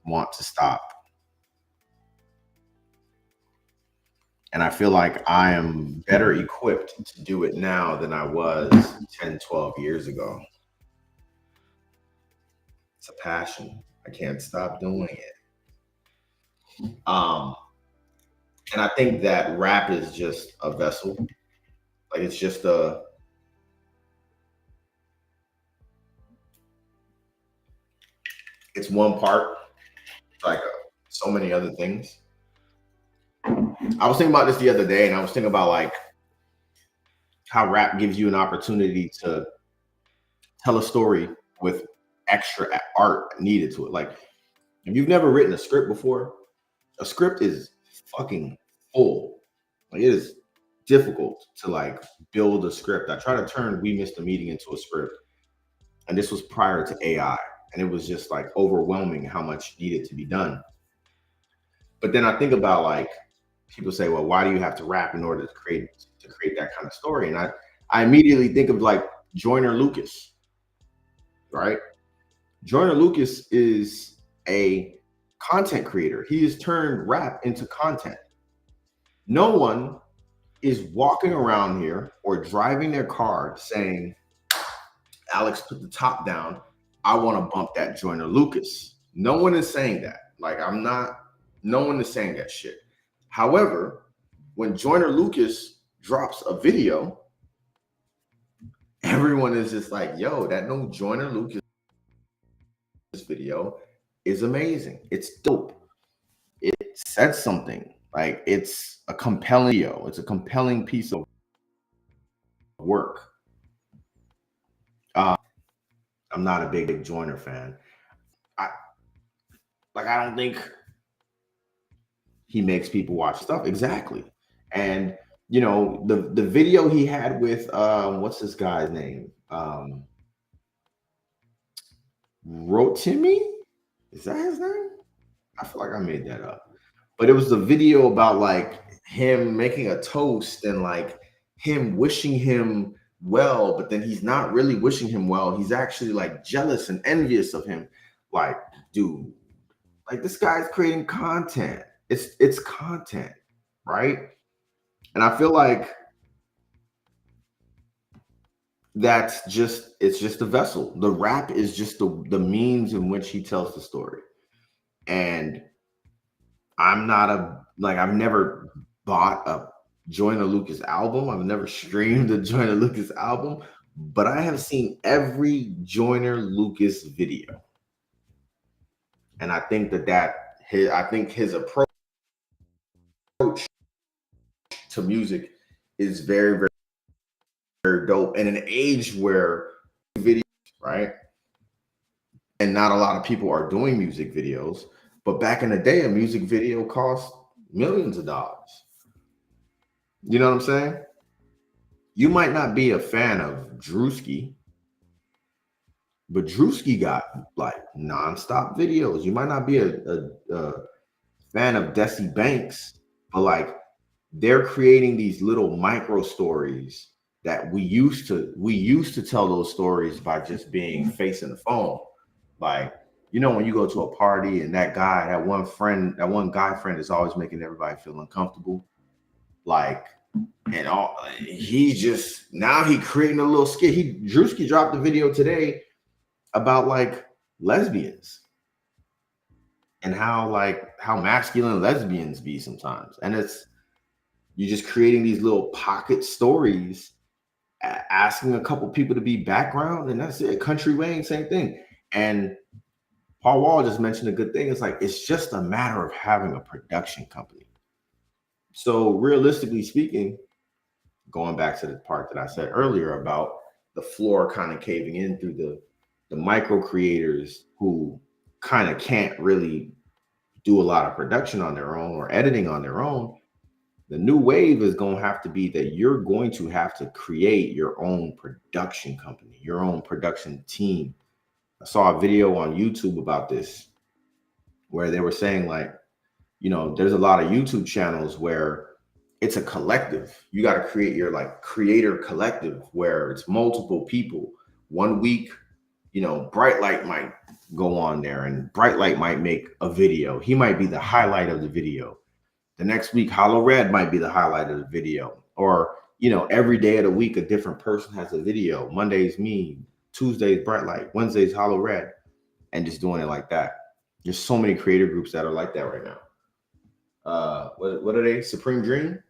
want to stop. And I feel like I am better equipped to do it now than I was 10, 12 years ago. It's a passion. I can't stop doing it. And I think that rap is just a vessel. Like it's just it's one part, like so many other things. I was thinking about this the other day, and I was thinking about like how rap gives you an opportunity to tell a story with extra art needed to it. Like if you've never written a script before, a script is fucking full. Like it is difficult to like build a script. I tried to turn We Missed a Meeting into a script, and this was prior to AI, and it was just like overwhelming how much needed to be done. But then I think about like people say, well, why do you have to rap in order to create that kind of story? And I immediately think of like Joyner Lucas, right? Joyner Lucas is a content creator. He has turned rap into content. No one is walking around here or driving their car saying, Alex, put the top down. I want to bump that Joyner Lucas. No one is saying that. Like, no one is saying that shit. However, when Joyner Lucas drops a video, everyone is just like, yo, that no Joyner Lucas video is amazing. It's dope. It says something. Like, it's a compelling video. It's a compelling piece of work. I'm not a big Joyner fan. I don't think he makes people watch stuff. Exactly. And you know, the video he had with what's this guy's name? Rotimi? Is that his name? I feel like I made that up. But it was the video about like him making a toast and like him wishing him well, but then he's not really wishing him well. He's actually like jealous and envious of him. Like, dude, like this guy's creating content. It's content, right? And I feel like it's just a vessel. The rap is just the means in which he tells the story. And I've never bought a Joyner Lucas album. I've never streamed a Joyner Lucas album, but I have seen every Joyner Lucas video. And I think his approach to music is very, very, very dope. In an age where videos, right? And not a lot of people are doing music videos, but back in the day, a music video cost millions of dollars. You know what I'm saying? You might not be a fan of Drewski, but Drewski got like nonstop videos. You might not be a fan of Desi Banks, but like they're creating these little micro stories that we used to tell those stories by just being facing the phone. Like, you know, when you go to a party and that one guy friend is always making everybody feel uncomfortable. Like, and he's just now he creating a little skit. Drewski dropped a video today about like lesbians and how masculine lesbians be sometimes. And you're just creating these little pocket stories, asking a couple people to be background, and that's it. Country Wayne, same thing. And Paul Wall just mentioned a good thing. It's like, it's just a matter of having a production company. So realistically speaking, going back to the part that I said earlier about the floor kind of caving in through the micro creators who kind of can't really do a lot of production on their own or editing on their own, the new wave is going to have to be that you're going to have to create your own production company, your own production team. I saw a video on YouTube about this where they were saying, like, you know, there's a lot of YouTube channels where it's a collective. You got to create your like creator collective where it's multiple people. One week, you know, Bright Light might go on there and Bright Light might make a video. He might be the highlight of the video. The next week, Hollow Red might be the highlight of the video. Or, you know, every day of the week, a different person has a video. Monday's me, Tuesday's Bright Light, Wednesday's Hollow Red, and just doing it like that. There's so many creator groups that are like that right now. What are they? Supreme Dream?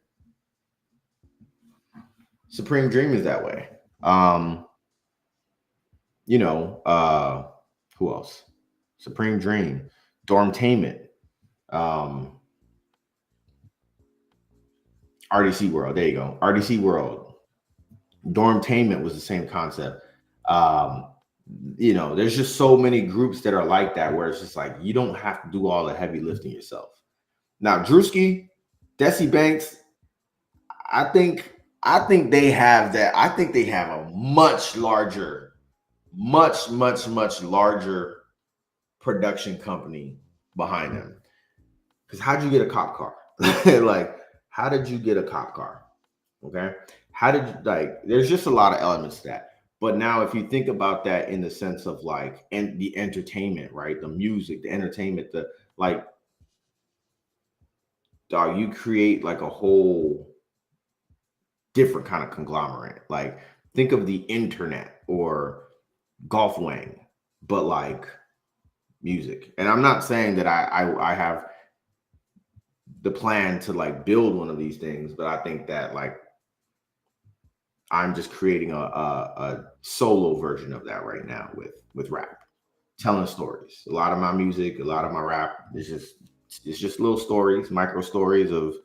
Supreme Dream is that way. You know, who else? Supreme Dream, Dormtainment, RDC World. There you go. RDC World. Dormtainment was the same concept. You know, there's just so many groups that are like that where it's just like you don't have to do all the heavy lifting yourself. Now, Drewski, Desi Banks, I think they have that. I think they have a much larger production company behind them. Because how'd you get a cop car? Like, how did you get a cop car? Okay. How did you, like, there's just a lot of elements to that. But now if you think about that in the sense of like, and the entertainment, right? The music, the entertainment, the like, dog, you create like a whole different kind of conglomerate. Like, think of the internet or Golf Wang, but like music. And I'm not saying that I have the plan to like build one of these things, but I think that like I'm just creating a solo version of that right now with rap, telling stories. A lot of my music, a lot of my rap is just it's just little stories, micro stories of,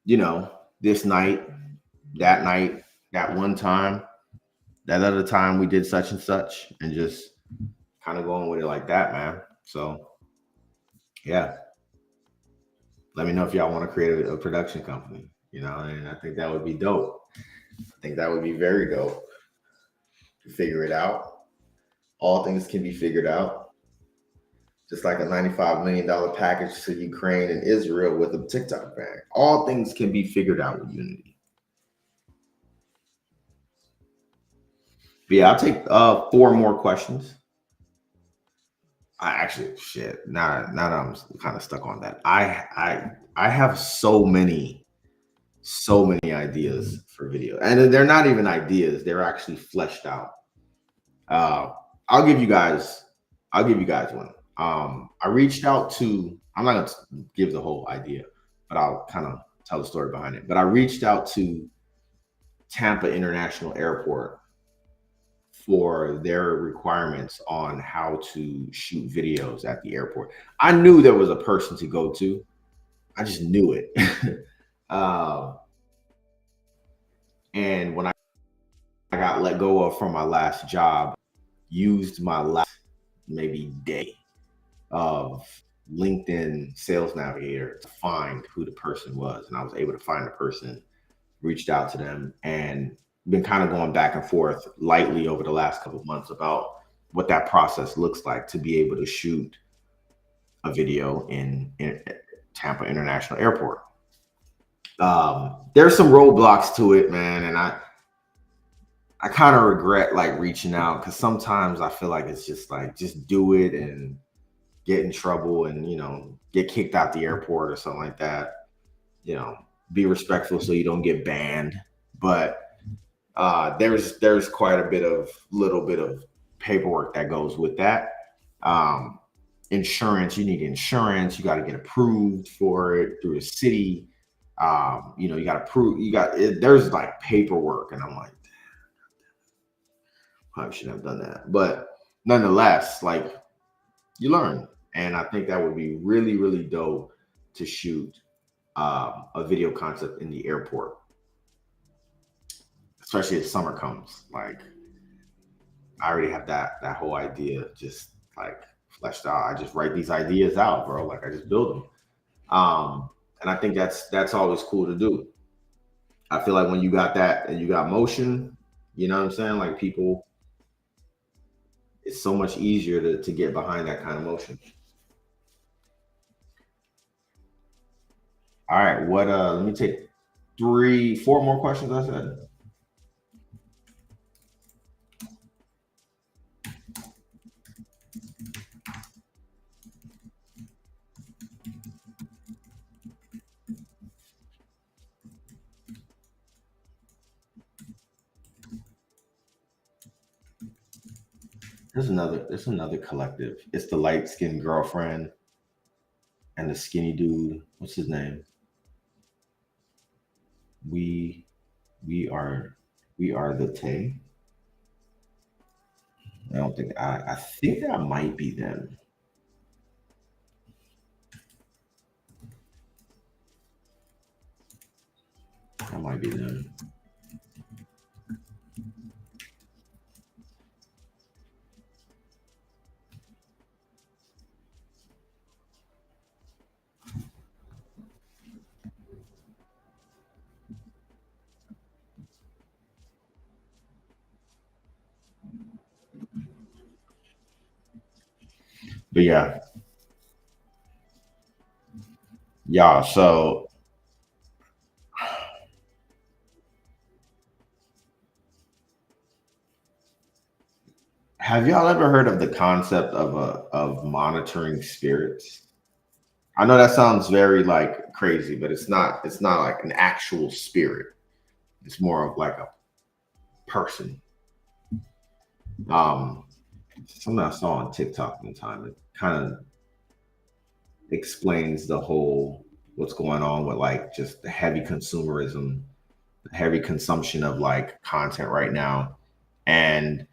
you know, this night, that one time, that other time we did such and such, and just kind of going with it like that, man. So yeah, let me know if y'all want to create a production company, you know, and I think that would be dope. I think that would be very dope to figure it out. All things can be figured out. Just like a $95 million package to Ukraine and Israel with a TikTok ban. All things can be figured out with unity. But yeah, I'll take 4 more questions. I actually shit. Now that I'm kind of stuck on that. I have so many ideas for video. And they're not even ideas, they're actually fleshed out. Uh I'll give you guys one. I reached out to, I'm not gonna give the whole idea, but I'll kind of tell the story behind it. But I reached out to Tampa International Airport for their requirements on how to shoot videos at the airport. I knew there was a person to go to. I just knew it. uh, and when I got let go of from my last job, used my last maybe day of LinkedIn Sales Navigator to find who the person was. And I was able to find the person, reached out to them, and been kind of going back and forth lightly over the last couple of months about what that process looks like to be able to shoot a video in Tampa International Airport. There's some roadblocks to it, man, and I kind of regret like reaching out, because sometimes I feel like it's just like, just do it and get in trouble and, you know, get kicked out the airport or something like that. You know, be respectful so you don't get banned. But there's quite a little bit of paperwork that goes with that. Insurance, you need insurance. You got to get approved for it through the city. You know, you got to prove there's like paperwork, and I'm like, I shouldn't have done that. But nonetheless, like, you learn. And I think that would be really, really dope to shoot a video concept in the airport, especially as summer comes. Like, I already have that whole idea just like fleshed out. I just write these ideas out, bro. Like, I just build them. And I think that's always cool to do. I feel like when you got that and you got motion, you know what I'm saying? Like, people, it's so much easier to get behind that kind of motion. All right, let me take 4 more questions, I said. There's another collective. It's the light skinned girlfriend and the skinny dude. What's his name? We are the Tay. I don't think I think that might be them. That might be them. But yeah. So have y'all ever heard of the concept of monitoring spirits? I know that sounds very like crazy, but it's not. It's not like an actual spirit. It's more of like a person. Something I saw on TikTok one time. It kind of explains the whole what's going on with like just the heavy consumerism, the heavy consumption of like content right now. And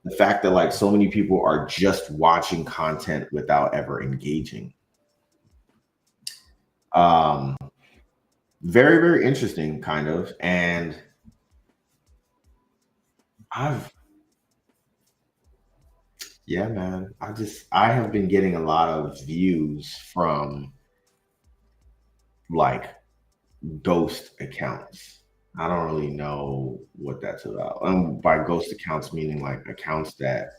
the fact that like so many people are just watching content without ever engaging. Um, very, very interesting, kind of. And I've, yeah, man, I have been getting a lot of views from like ghost accounts. I don't really know what that's about. By ghost accounts, meaning like accounts that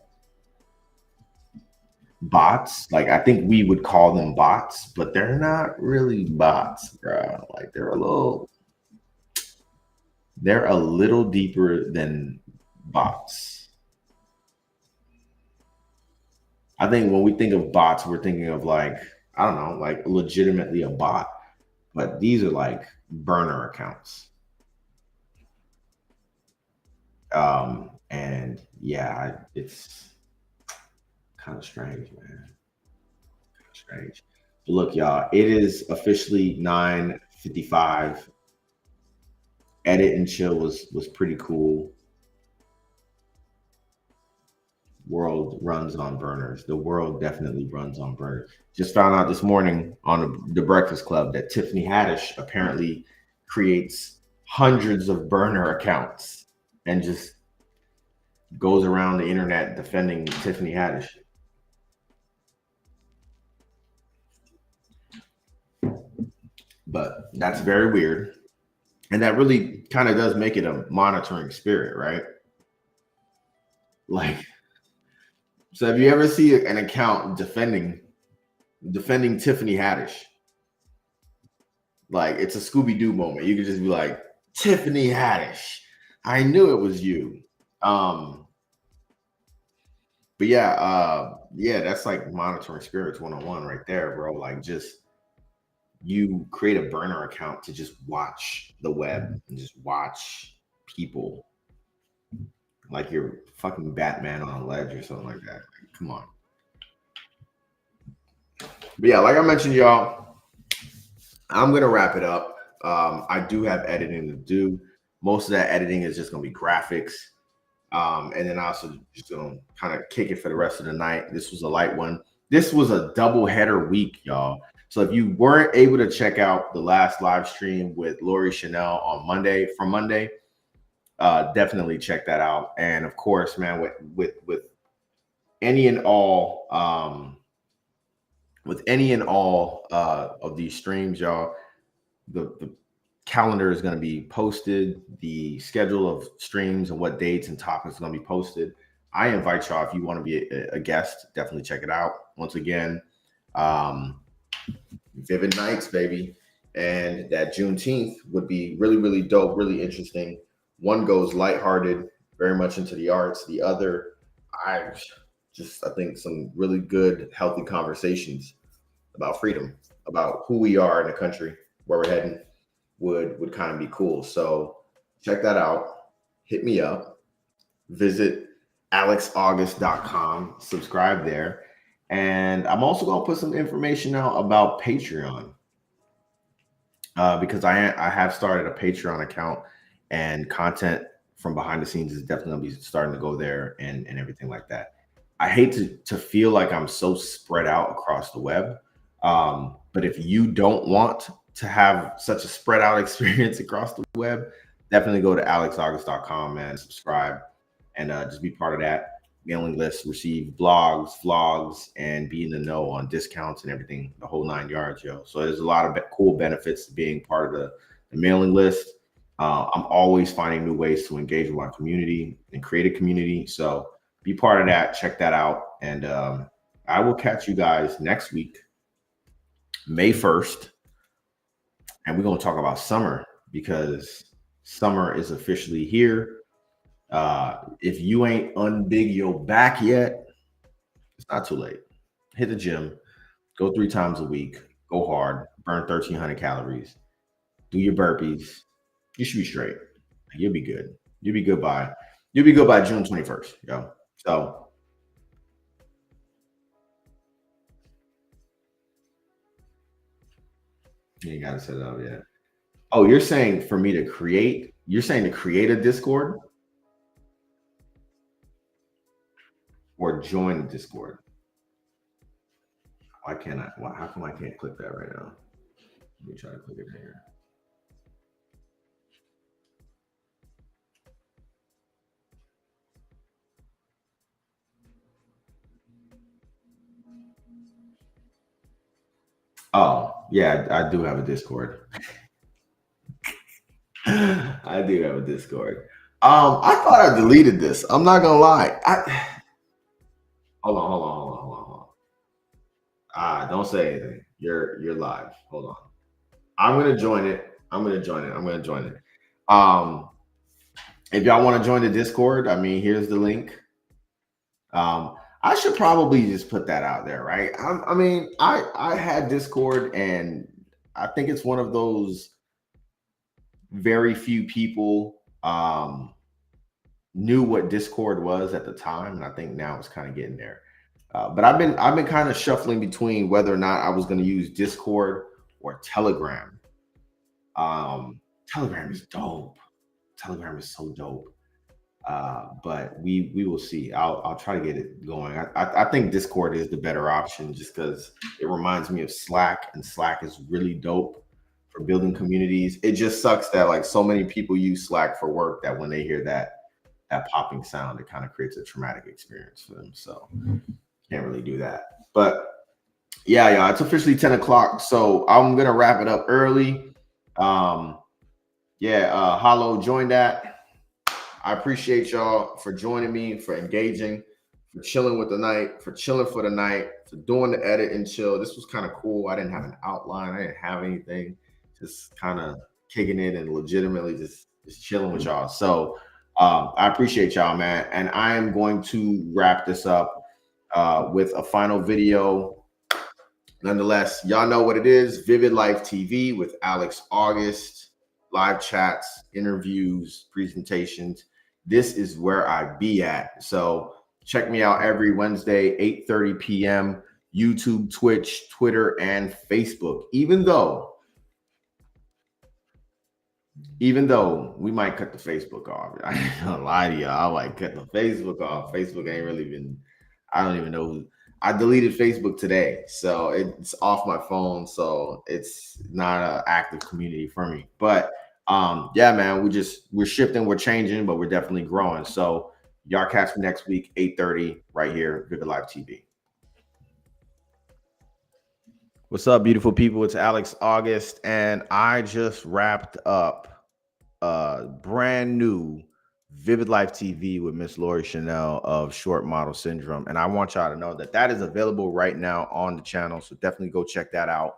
bots, like I think we would call them bots, but they're not really bots, bro. Like they're a little deeper than bots. I think when we think of bots, we're thinking of like, I don't know, like legitimately a bot, but these are like burner accounts. And yeah, it's kind of strange, man. Strange. But look, y'all, it is officially 9:55. Edit and chill was pretty cool. World runs on burners. The world definitely runs on burners. Just found out this morning on the Breakfast Club that Tiffany Haddish apparently creates hundreds of burner accounts and just goes around the internet defending Tiffany Haddish. But that's very weird. And that really kind of does make it a monitoring spirit, right? Like, so if you ever see an account defending Tiffany Haddish, like it's a Scooby Doo moment. You could just be like, Tiffany Haddish, I knew it was you. Um, but yeah, that's like monitoring spirits 101 right there, bro. Like just you create a burner account to just watch the web and just watch people like you're fucking Batman on a ledge or something like that. Like, come on. But yeah, like I mentioned, y'all, I'm gonna wrap it up. I do have editing to do. Most of that editing is just gonna be graphics. And then I also just gonna kind of kick it for the rest of the night. This was a light one. This was a double header week, y'all. So if you weren't able to check out the last live stream with Lori Chanel on Monday, from Monday, definitely check that out. And of course, man, with any and all of these streams, y'all, the calendar is going to be posted. The schedule of streams and what dates and topics are going to be posted. I invite y'all, if you want to be a guest, definitely check it out. Once again, Vivid Nights, baby. And that Juneteenth would be really, really dope, really interesting. One goes lighthearted, very much into the arts. The other, I I think some really good, healthy conversations about freedom, about who we are in the country, where we're heading, would kind of be cool. So check that out. Hit me up. Visit alexauguste.com. Subscribe there. And I'm also going to put some information out about Patreon because I have started a Patreon account and content from behind the scenes is definitely going to be starting to go there and everything like that. I hate to feel like I'm so spread out across the web. But if you don't want to have such a spread out experience across the web, definitely go to alexauguste.com and subscribe and just be part of that mailing list, receive blogs, vlogs, and be in the know on discounts and everything, the whole 9 yards, yo. So there's a lot of cool benefits to being part of the mailing list. I'm always finding new ways to engage with my community and create a community. So be part of that. Check that out. And I will catch you guys next week, May 1st. And we're going to talk about summer because summer is officially here. If you ain't unbig your back yet, it's not too late. Hit the gym, go 3 times a week, go hard, burn 1,300 calories, do your burpees. You should be straight. You'll be good. You'll be good by June 21st, yo. So You ain't got to set it up yet. Oh, you're saying for me to create? You're saying to create a Discord or join the Discord? Why can't I? Why, how come I can't click that right now? Let me try to click it here. Oh, yeah, I do have a Discord. I do have a Discord. I thought I deleted this. I'm not gonna lie. Hold on. Don't say anything. You're live. Hold on. I'm gonna join it. I'm gonna join it. If y'all want to join the Discord, I mean, here's the link. I should probably just put that out there, right? I mean, I had Discord, and I think it's one of those very few people knew what Discord was at the time, and I think now it's kind of getting there. But I've been kind of shuffling between whether or not I was going to use Discord or Telegram. Telegram is dope. Telegram is so dope. But we will see. I'll try to get it going. I think Discord is the better option just because it reminds me of Slack, and Slack is really dope for building communities. It just sucks that like so many people use Slack for work that when they hear that popping sound, it kind of creates a traumatic experience for them. So can't really do that. But yeah, it's officially 10 o'clock. So I'm gonna wrap it up early. Hollow, join that. I appreciate y'all for joining me, for engaging, for chilling with the night, for chilling for the night, for doing the edit and chill. This was kind of cool. I didn't have an outline. I didn't have anything. Just kind of kicking it and legitimately just chilling with y'all. So I appreciate y'all, man. And I am going to wrap this up with a final video. Nonetheless, y'all know what it is. VivdLife TV with Alex Auguste, live chats, interviews, presentations. This is where I be at. So check me out every Wednesday, 8:30 p.m. YouTube, Twitch, Twitter, and Facebook. Even though we might cut the Facebook off. I ain't gonna lie to y'all. I might cut the Facebook off. Facebook ain't really been, I don't even know who. I deleted Facebook today, so it's off my phone, so it's not an active community for me. But yeah, man, we're shifting, we're changing, but we're definitely growing. So y'all catch me next week, 8:30, right here, VivdLife TV. What's up, beautiful people? It's Alex Auguste, and I just wrapped up brand new VivdLife TV with Miss Lori Chanel of Short Model Syndrome. And I want y'all to know that is available right now on the channel. So definitely go check that out.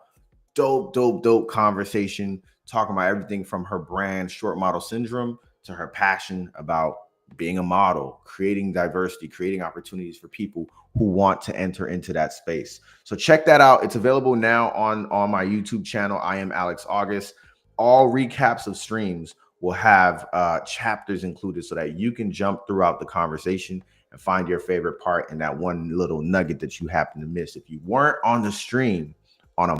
Dope conversation talking about everything from her brand, Short Model Syndrome, to her passion about being a model, creating diversity, creating opportunities for people who want to enter into that space. So check that out. It's available now on my YouTube channel. I am Alex Auguste. All recaps of streams will have chapters included so that you can jump throughout the conversation and find your favorite part and that one little nugget that you happen to miss if you weren't on the stream on a